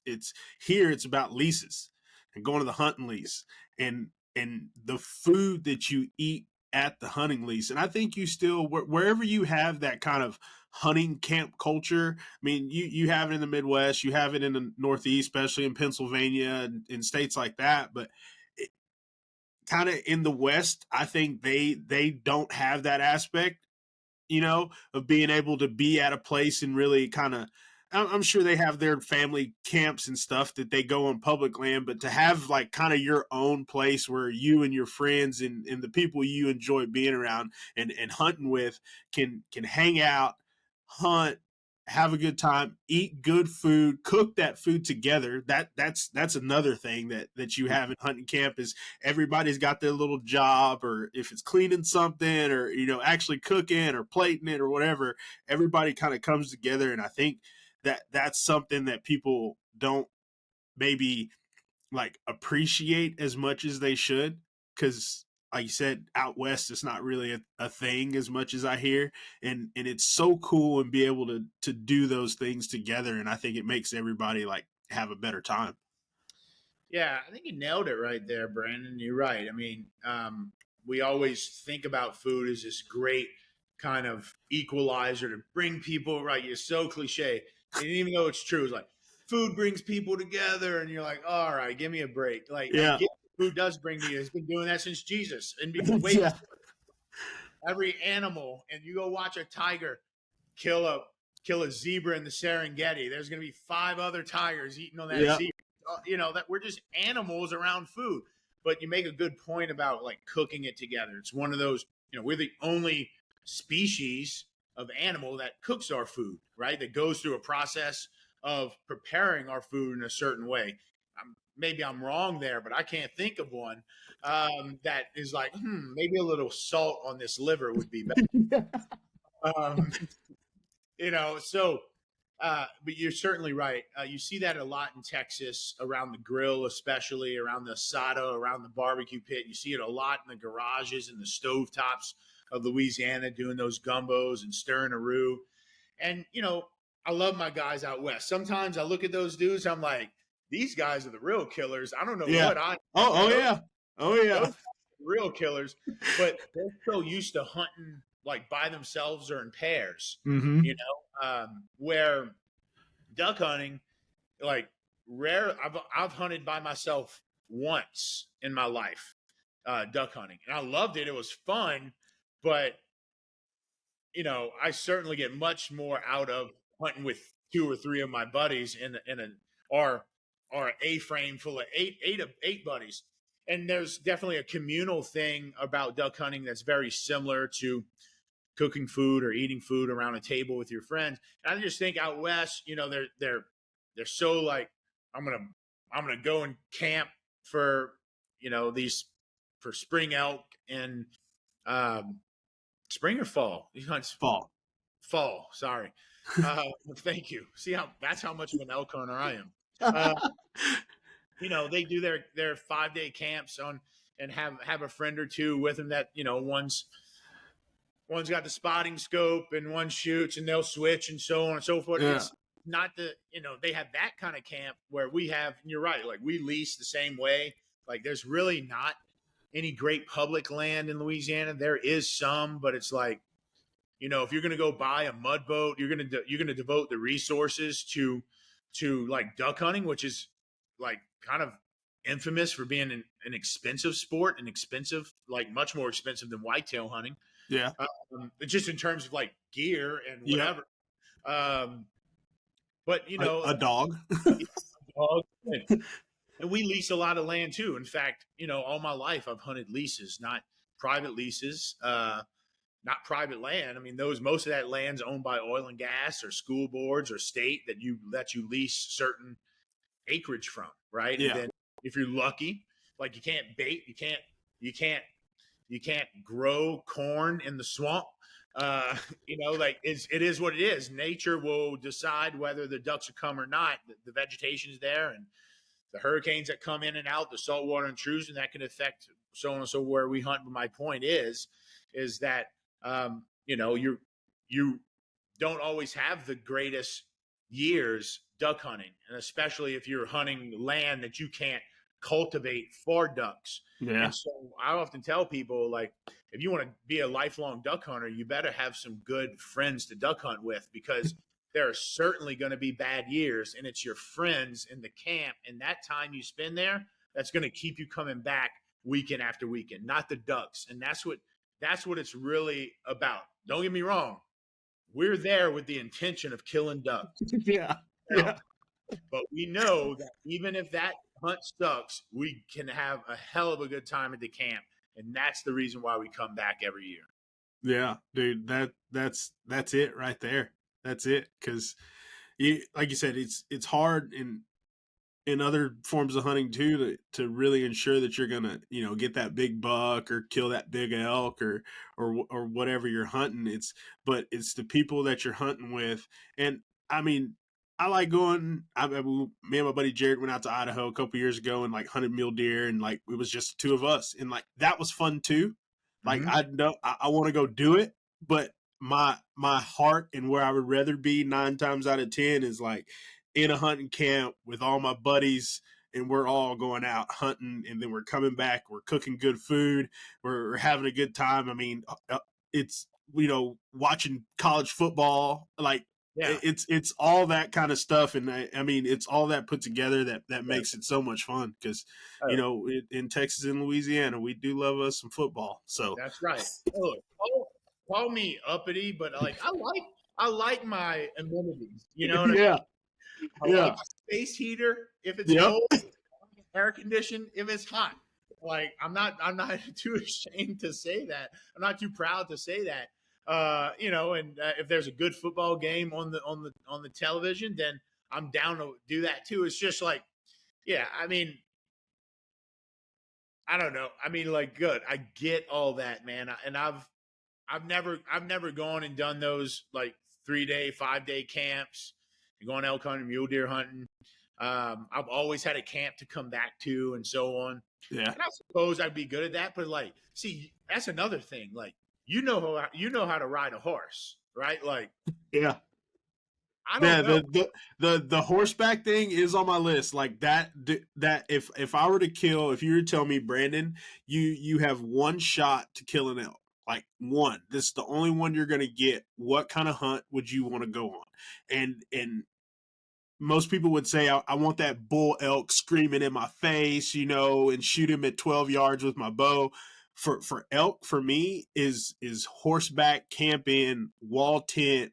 here, it's about leases and going to the hunting lease and the food that you eat at the hunting lease. And I think you still, wherever you have that kind of hunting camp culture, I mean, you have it in the Midwest, you have it in the Northeast, especially in Pennsylvania and in states like that. But kind of in the West, I think they don't have that aspect, of being able to be at a place and really kind of, I'm sure they have their family camps and stuff that they go on public land, but to have like kind of your own place where you and your friends and the people you enjoy being around and hunting with can hang out, hunt, have a good time, eat good food, cook that food together. That's another thing that you have in hunting camp is everybody's got their little job, or if it's cleaning something or, actually cooking or plating it or whatever, everybody kind of comes together. And I think that's something that people don't maybe like appreciate as much as they should. 'Cause like you said, out West, it's not really a thing as much as I hear. And it's so cool and be able to do those things together. And I think it makes everybody like have a better time. Yeah, I think you nailed it right there, Brandon. You're right. I mean, we always think about food as this great kind of equalizer to bring people, right? You're so cliche. And even though it's true, it's like food brings people together, and you're like, all right, give me a break. Like, yeah. Food does bring me. It's been doing that since Jesus. And before, every animal, and you go watch a tiger kill a zebra in the Serengeti, there's going to be 5 other tigers eating on that zebra. That we're just animals around food. But you make a good point about like cooking it together. It's one of those, we're the only species of animal that cooks our food, right? That goes through a process of preparing our food in a certain way. Maybe I'm wrong there, but I can't think of one that is like, maybe a little salt on this liver would be better. But you're certainly right. You see that a lot in Texas, around the grill, especially around the asada, around the barbecue pit. You see it a lot in the garages and the stovetops of Louisiana, doing those gumbos and stirring a roux. And, I love my guys out West. Sometimes I look at those dudes, I'm like, these guys are the real killers. I don't know what I. Oh yeah. Those real killers, but they're so used to hunting like by themselves or in pairs. Mm-hmm. Where duck hunting, like rare. I've hunted by myself once in my life, duck hunting, and I loved it. It was fun, but I certainly get much more out of hunting with 2 or 3 of my buddies in our A-frame full of eight buddies. And there's definitely a communal thing about duck hunting that's very similar to cooking food or eating food around a table with your friends. And I just think out West, they're so like, I'm gonna go and camp for for spring elk and spring or fall? Fall. Sorry. Thank you. See that's how much of an elk hunter I am. they do their 5-day camps and have a friend or two with them that, one's got the spotting scope and one shoots, and they'll switch and so on and so forth. Yeah. It's not they have that kind of camp where we have, and you're right, like we lease the same way. Like there's really not any great public land in Louisiana. There is some, but it's like, if you're going to go buy a mud boat, you're going to devote the resources to like duck hunting, which is like kind of infamous for being an expensive sport, like much more expensive than whitetail hunting. Yeah. Just in terms of like gear and whatever. Yeah. But a dog. And we lease a lot of land too. In fact, all my life I've hunted leases, not private leases, not private land. I mean, most of that land's owned by oil and gas or school boards or state that you lease certain acreage from, right? Yeah. And then if you're lucky, like you can't bait, you can't grow corn in the swamp. Like it is what it is. Nature will decide whether the ducks will come or not. The vegetation is there, and the hurricanes that come in and out, the saltwater intrusion that can affect so on and so where we hunt. But my point is that you don't always have the greatest years duck hunting, and especially if you're hunting land that you can't cultivate for ducks. Yeah. And so I often tell people, like, if you want to be a lifelong duck hunter, you better have some good friends to duck hunt with, because there are certainly going to be bad years, and it's your friends in the camp and that time you spend there that's going to keep you coming back weekend after weekend, not the ducks. And that's what it's really about. Don't get me wrong. We're there with the intention of killing ducks. Yeah. Yeah. But we know that even if that hunt sucks, we can have a hell of a good time at the camp. And that's the reason why we come back every year. Yeah, dude, that's it right there. That's it. Cause like you said, it's hard in other forms of hunting too, to really ensure that you're gonna, get that big buck or kill that big elk or whatever you're hunting. But it's the people that you're hunting with. And I mean, I like going. Me and my buddy Jared went out to Idaho a couple years ago and like hunted mule deer, and like it was just the two of us, and like that was fun too. Like I want to go do it, but my heart and where I would rather be 9 times out of 10 is like in a hunting camp with all my buddies, and we're all going out hunting, and then we're coming back, we're cooking good food, we're having a good time. I mean, it's watching college football, like. Yeah. It's all that kind of stuff, and I mean it's all that put together that makes it so much fun, because in Texas and Louisiana we do love us some football. So that's right. Look, call me uppity, but like I like my amenities. You know what I mean? I like my space heater if it's cold, air conditioned if it's hot. Like I'm not too ashamed to say that. I'm not too proud to say that. And if there's a good football game on the television, then I'm down to do that too. It's just like, I mean, I don't know. I mean, like, good. I get all that, man. And I've never gone and done those like 3-day, 5-day camps, going elk hunting, mule deer hunting. I've always had a camp to come back to and so on. Yeah. And I suppose I'd be good at that, but like, see, that's another thing. Like, you know how to ride a horse, right? Like, yeah. I don't know. The horseback thing is on my list. Like that if I were to kill, if you were to tell me, Brandon, you have one shot to kill an elk, like one. This is the only one you're gonna get. What kind of hunt would you want to go on? And most people would say I want that bull elk screaming in my face, and shoot him at 12 yards with my bow. For elk, for me, is horseback, camping, wall tent.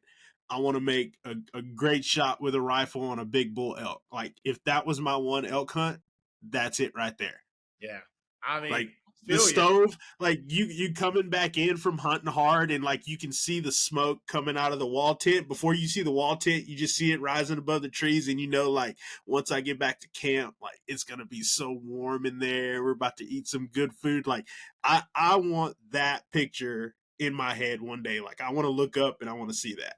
I want to make a great shot with a rifle on a big bull elk. Like, if that was my one elk hunt, that's it right there. Yeah. I mean, like the stove, like you coming back in from hunting hard, and like you can see the smoke coming out of the wall tent. Before you see the wall tent, you just see it rising above the trees, and like once I get back to camp, like it's gonna be so warm in there. We're about to eat some good food. Like I want that picture in my head one day. Like I want to look up and I want to see that.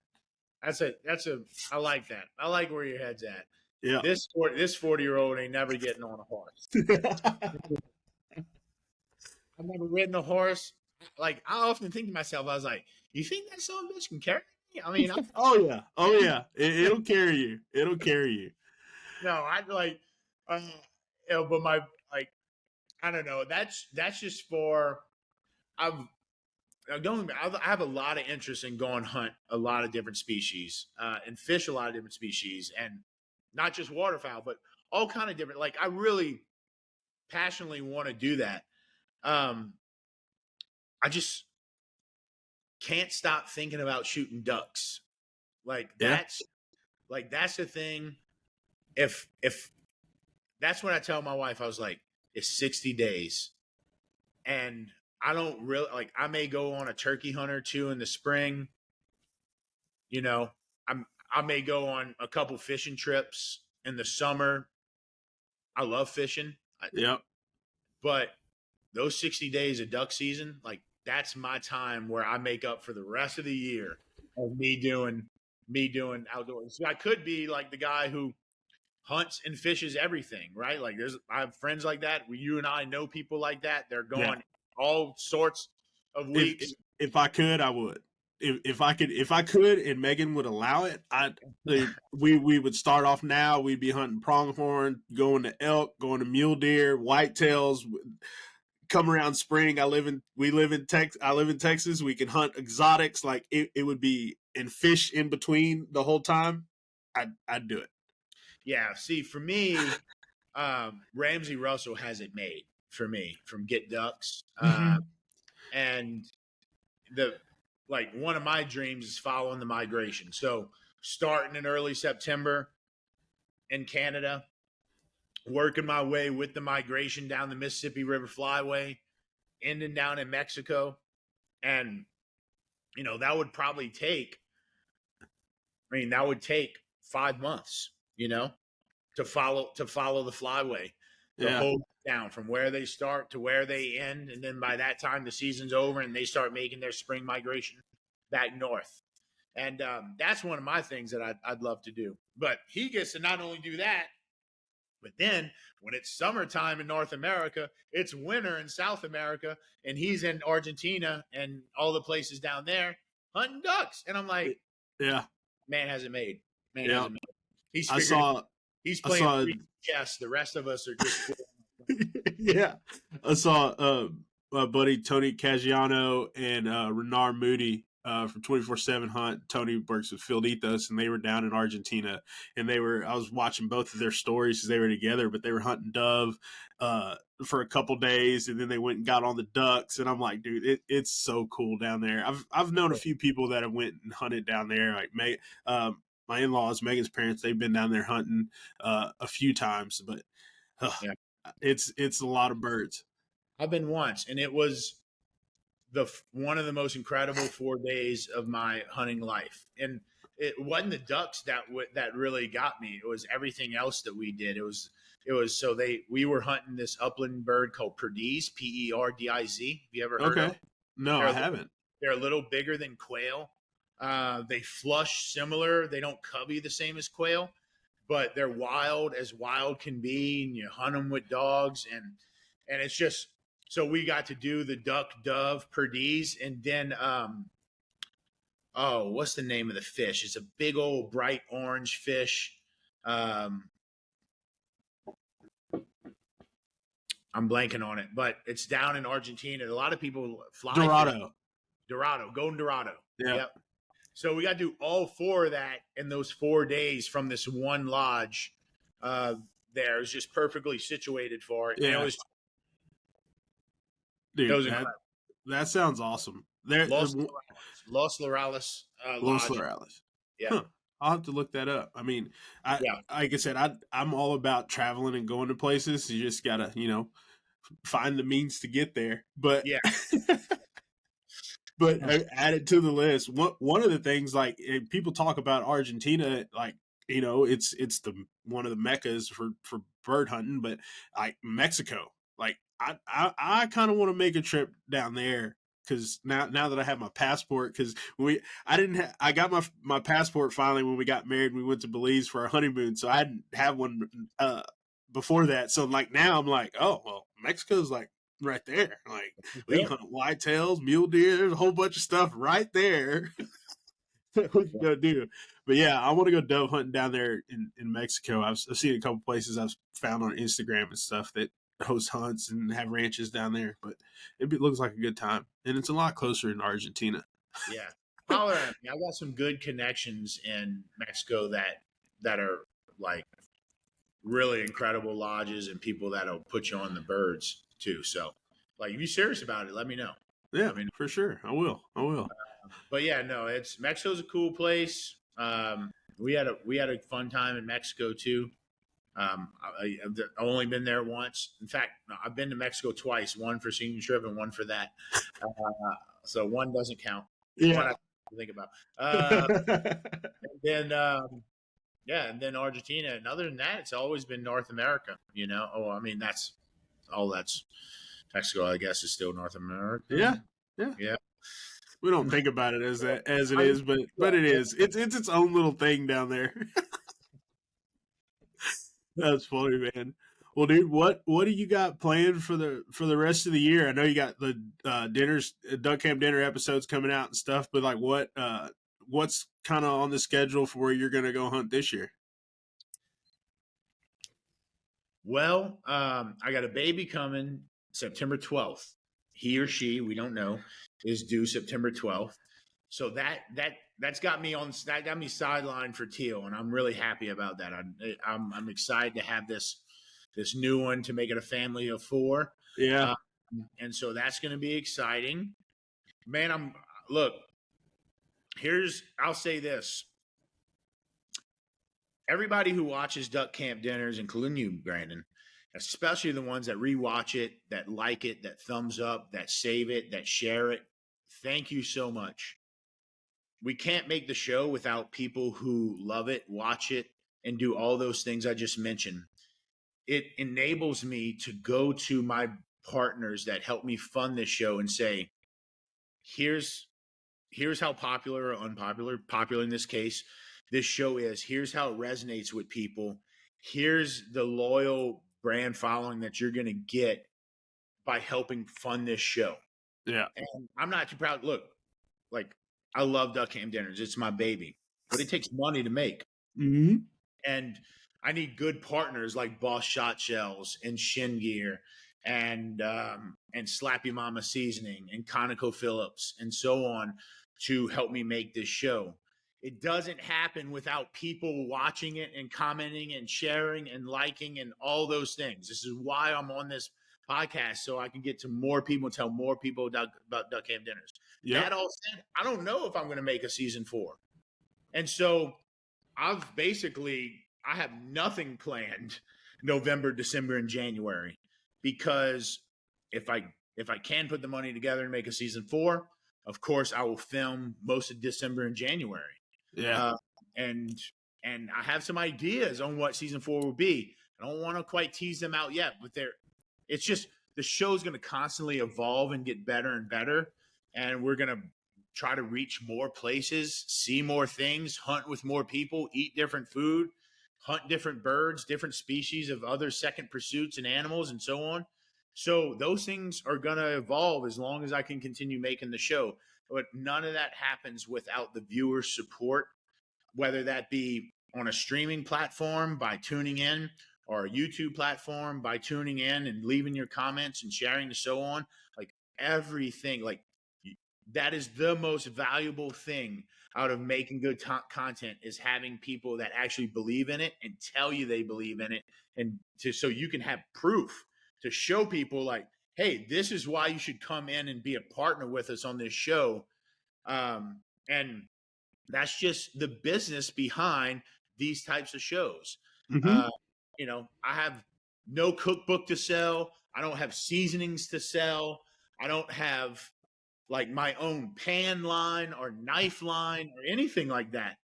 I like that. I like where your head's at. Yeah. This 40-year-old ain't never getting on a horse. I've never ridden a horse. Like, I often think to myself, I was like, you think that son of a bitch can carry me? I mean, Oh yeah. It'll carry you. It'll carry you. no, I'd like, but my, like, I don't know. That's just for, I have a lot of interest in going hunt a lot of different species, and fish a lot of different species, and not just waterfowl, but all kind of different. Like, I really passionately want to do that. I just can't stop thinking about shooting ducks. Like, that's the thing. If that's what I tell my wife, I was like, it's 60 days. And I don't really like, I may go on a turkey hunt or two in the spring. You know, I may go on a couple fishing trips in the summer. I love fishing. Yep. But those 60 days of duck season, like, that's my time where I make up for the rest of the year of me doing outdoors. So I could be like the guy who hunts and fishes everything, right? Like, I have friends like that. You and I know people like that. They're going all sorts of weeks. If I could, I would. If I could, and Megan would allow it, we would start off now. We'd be hunting pronghorn, going to elk, going to mule deer, whitetails. Come around spring, I live in Texas. We can hunt exotics. Like, it would be, and fish in between the whole time. I'd do it. Yeah. See, for me, Ramsey Russell has it made for me from Get Ducks. And one of my dreams is following the migration. So starting in early September in Canada, working my way with the migration down the Mississippi River Flyway, ending down in Mexico. And, that would probably take 5 months, to follow the flyway, the whole down from where they start to where they end. And then by that time, the season's over and they start making their spring migration back north. And that's one of my things that I'd love to do. But he gets to not only do that, but then when it's summertime in North America, it's winter in South America, and he's in Argentina and all the places down there hunting ducks. And I'm like, yeah, man hasn't made. He's playing chess. The rest of us are just yeah. I saw my buddy Tony Caggiano and Renard Moody from 24/7 Hunt. Tony works with Field Ethos, and they were down in Argentina, and I was watching both of their stories as they were together, but they were hunting dove for a couple days, and then they went and got on the ducks. And I'm like, dude, it's so cool down there. I've known a few people that have went and hunted down there, like my in-laws, Megan's parents. They've been down there hunting a few times, but it's a lot of birds. I've been once, and it was one of the most incredible 4 days of my hunting life. And it wasn't the ducks that really got me. It was everything else that we did. We were hunting this upland bird called perdiz, Perdiz. Have you ever heard of it? No, I haven't. They're a little bigger than quail. They flush similar. They don't cubby the same as quail, but they're wild as wild can be. And you hunt them with dogs, and it's just, so we got to do the duck dove perdiz, and then what's the name of the fish? It's a big old bright orange fish. I'm blanking on it, but it's down in Argentina. A lot of people fly. Dorado, golden Dorado. Yeah. Yep. So we got to do all 4 of that in those 4 days from this one lodge. There, it was just perfectly situated for it. Yeah. And it was, dude, that sounds awesome. Los Lorales. Los Lorales. Yeah. Huh. I'll have to look that up. I mean, like I said, I'm all about traveling and going to places. You just gotta, find the means to get there. But but add it to the list. One of the things, like, people talk about Argentina, like, it's one of the meccas for bird hunting, but like Mexico, like I kind of want to make a trip down there because now that I have my passport, because I got my passport finally when we got married. We went to Belize for our honeymoon, so I didn't have one before that. So like now I'm like, oh well, Mexico's like right there. Like we can hunt whitetails, mule deer. There's a whole bunch of stuff right there. We can go do. But yeah, I want to go dove hunting down there in Mexico. I've seen a couple places I've found on Instagram and stuff that host hunts and have ranches down there. But it looks like a good time, and it's a lot closer in Argentina. Yeah, holler at me. I got some good connections in Mexico that are like really incredible lodges and people that'll put you on the birds too. So, like, if you're serious about it, let me know. Yeah, for sure. I will. But yeah, no, Mexico's a cool place. We had a fun time in Mexico too. I've only been there once. In fact, no, I've been to Mexico twice. One for senior trip and one for that. So one doesn't count. Yeah. One I have to think about. And then Argentina. And other than that, it's always been North America. You know. Oh, I mean that's Mexico. I guess is still North America. Yeah. We don't think about it as it is, but it is. It's its own little thing down there. That's funny, man. Well, dude, what do you got planned for the rest of the year? I know you got the duck camp dinner episodes coming out and stuff, but like what's kind of on the schedule for where you're going to go hunt this year? Well, I got a baby coming September 12th. He or she, we don't know, is due September 12th. So that's got me sidelined for teal, and I'm really happy about that. I'm excited to have this new one to make it a family of 4. Yeah. And so that's going to be exciting, man. I'll say this. Everybody who watches duck camp dinners, including you, Brandon, especially the ones that rewatch it, that like it, that thumbs up, that save it, that share it. Thank you so much. We can't make the show without people who love it, watch it, and do all those things I just mentioned. It enables me to go to my partners that help me fund this show and say, here's how popular or unpopular, popular in this case, this show is. Here's how it resonates with people. Here's the loyal brand following that you're going to get by helping fund this show. Yeah. And I'm not too proud. Look, like, I love duck camp dinners. It's my baby, but it takes money to make. Mm-hmm. And I need good partners like Boss Shot Shells and Shin Gear and Slappy Mama Seasoning and ConocoPhillips and so on to help me make this show. It doesn't happen without people watching it and commenting and sharing and liking and all those things. This is why I'm on this podcast, so I can get to more people, tell more people about duck camp dinners. Yep. That all said, I don't know if I'm going to make a season 4. And so I have nothing planned November, December, and January, because if I can put the money together and make a season 4, of course I will film most of December and January. Yeah. And I have some ideas on what season 4 will be. I don't want to quite tease them out yet, but it's just the show's going to constantly evolve and get better and better. And we're going to try to reach more places, see more things, hunt with more people, eat different food, hunt different birds, different species of other second pursuits and animals and so on. So those things are going to evolve as long as I can continue making the show. But none of that happens without the viewer support, whether that be on a streaming platform by tuning in, or a YouTube platform by tuning in and leaving your comments and sharing and so on. Like everything, like that is the most valuable thing out of making good content, is having people that actually believe in it and tell you they believe in it, and so you can have proof to show people like, hey, this is why you should come in and be a partner with us on this show. And that's just the business behind these types of shows. Mm-hmm. I have no cookbook to sell. I don't have seasonings to sell. I don't have like my own pan line or knife line or anything like that.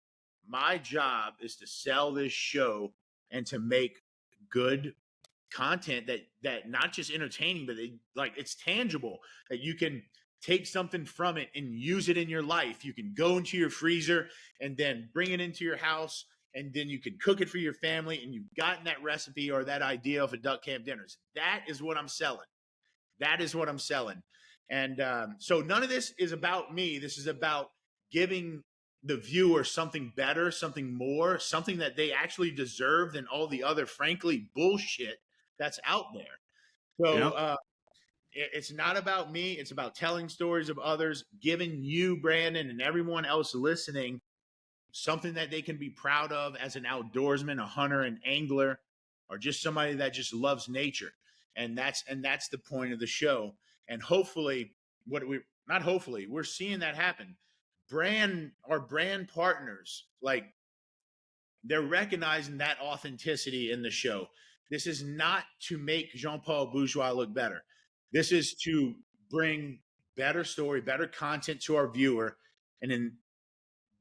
My job is to sell this show and to make good content that not just entertaining, but it's tangible, that you can take something from it and use it in your life. You can go into your freezer and then bring it into your house, and then you can cook it for your family, and you've gotten that recipe or that idea of a duck camp dinners. That is what I'm selling. That is what I'm selling. And so none of this is about me. This is about giving the viewer something better, something more, something that they actually deserve than all the other, frankly, bullshit that's out there. So it's not about me. It's about telling stories of others, giving you, Brandon, and everyone else listening something that they can be proud of as an outdoorsman, a hunter, an angler, or just somebody that just loves nature. And that's the point of the show. And hopefully, we're seeing that happen. Our brand partners, like, they're recognizing that authenticity in the show. This is not to make Jean-Paul Bourgeois look better. This is to bring better story, better content to our viewer. And then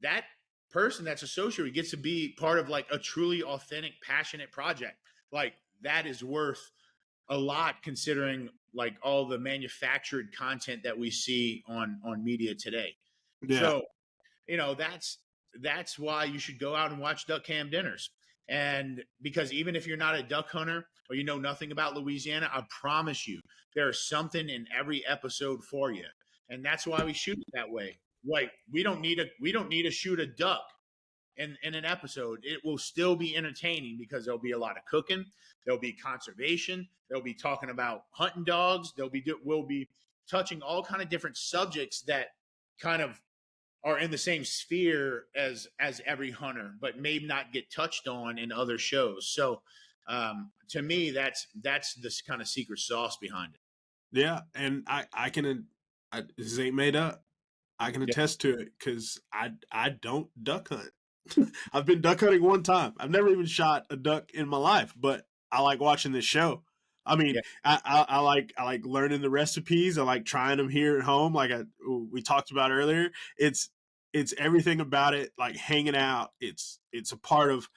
that person that's associated gets to be part of like a truly authentic, passionate project. Like, that is worth a lot considering like all the manufactured content that we see on media today. Yeah. So, that's why you should go out and watch Duck Cam Dinners. And because even if you're not a duck hunter or you know nothing about Louisiana, I promise you there's something in every episode for you. And that's why we shoot it that way. Like, we don't need to shoot a duck in an episode. It will still be entertaining because there'll be a lot of cooking, there'll be conservation, there'll be talking about hunting dogs, we'll be touching all kind of different subjects that kind of are in the same sphere as every hunter, but may not get touched on in other shows. So to me, that's this kind of secret sauce behind it. Yeah, and this ain't made up. I can attest to it because I don't duck hunt. I've been duck hunting one time. I've never even shot a duck in my life, but I like watching this show. I mean, I like learning the recipes. I like trying them here at home. Like we talked about earlier, it's everything about it. Like hanging out. It's a part of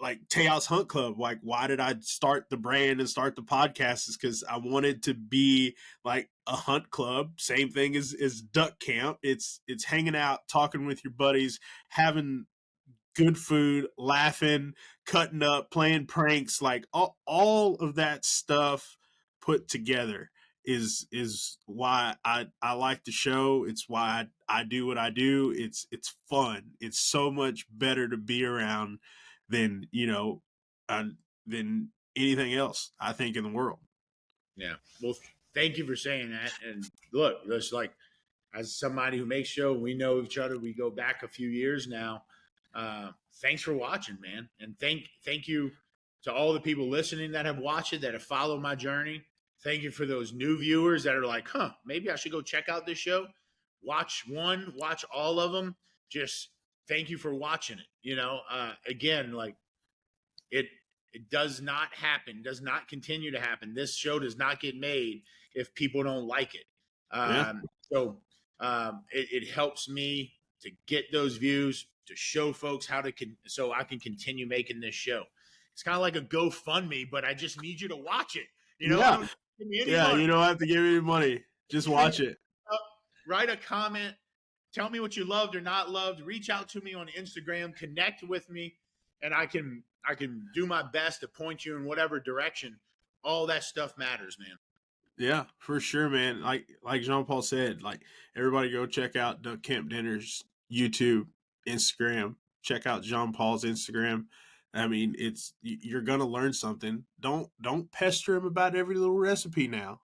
like Tejas Hunt Club. Like, why did I start the brand and start the podcast? Is because I wanted to be like a hunt club. Same thing as duck camp. It's hanging out, talking with your buddies, having good food, laughing, cutting up, playing pranks, like all of that stuff put together is why I like the show. It's why I do what I do. It's fun. It's so much better to be around than than anything else, I think, in the world. Yeah. Well, thank you for saying that. And look, just like, as somebody who makes show, we know each other. We go back a few years now. Thanks for watching, man. And thank you to all the people listening that have watched it, that have followed my journey. Thank you for those new viewers that are like, maybe I should go check out this show. Watch all of them. Just thank you for watching it. Again, like, it does not happen, does not continue to happen. This show does not get made if people don't like it. So it helps me to get those views, to show folks so I can continue making this show. It's kind of like a GoFundMe, but I just need you to watch it. Yeah. Don't give me any Yeah, money. you don't have to give me any money. Just watch it. Write a comment. Tell me what you loved or not loved. Reach out to me on Instagram. Connect with me, and I can do my best to point you in whatever direction. All that stuff matters, man. Yeah, for sure, man. Like Jean-Paul said, like, everybody go check out Duck Camp Dinners, YouTube, Instagram. Check out Jean-Paul's Instagram. I mean, you're gonna learn something. Don't pester him about every little recipe now.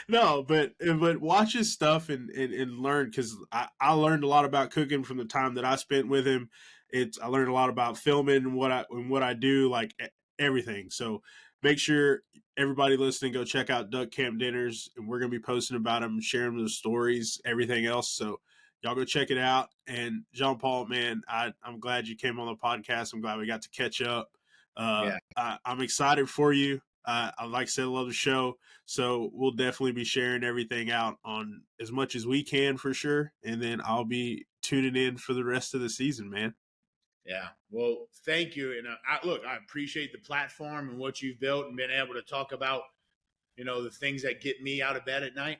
No, but watch his stuff and learn, because I learned a lot about cooking from the time that I spent with him. I learned a lot about filming and what I do, like everything. So make sure everybody listening, go check out Duck Camp Dinners, and we're gonna be posting about them, sharing the stories, everything else. So y'all go check it out. And Jean-Paul, man, I'm glad you came on the podcast. I'm glad we got to catch up. I'm excited for you. I like I said, love the show. So we'll definitely be sharing everything out on as much as we can, for sure. And then I'll be tuning in for the rest of the season, man. Yeah. Well, thank you. And I appreciate the platform and what you've built and been able to talk about, the things that get me out of bed at night.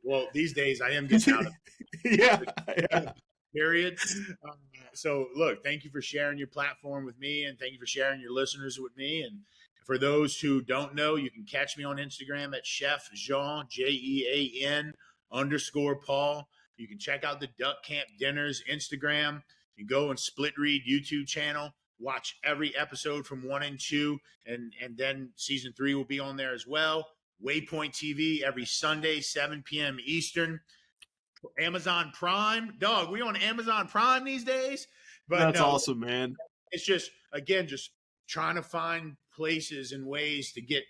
Well, these days I am getting out of yeah. period. So look, thank you for sharing your platform with me, and thank you for sharing your listeners with me. And for those who don't know, you can catch me on Instagram at Chef Jean, JEAN_Paul. You can check out the Duck Camp Dinners Instagram. You go and Split Read YouTube channel. Watch every episode from 1 and 2, and then season 3 will be on there as well. Waypoint TV every Sunday, 7 p.m. Eastern. Amazon Prime. Dog, we on Amazon Prime these days? But that's awesome, man. It's just, again, just trying to find places and ways to get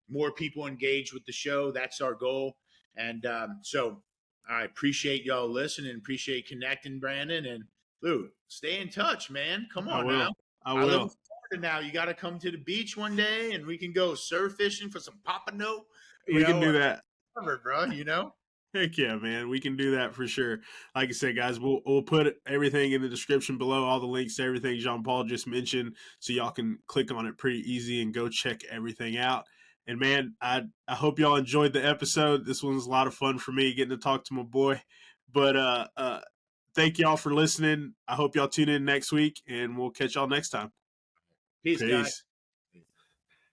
more people engaged with the show. That's our goal. And so I appreciate y'all listening, appreciate connecting, Brandon. And Lou, stay in touch, man. Come on now. I will. I live in Florida now. You got to come to the beach one day, and we can go surf fishing for some pompano. We can do that. Bro, Heck yeah, man. We can do that for sure. Like I said, guys, we'll put everything in the description below, all the links to everything Jean-Paul just mentioned, so y'all can click on it pretty easy and go check everything out. And, man, I hope y'all enjoyed the episode. This one was a lot of fun for me, getting to talk to my boy. But thank y'all for listening. I hope y'all tune in next week, and we'll catch y'all next time. Peace. Guys.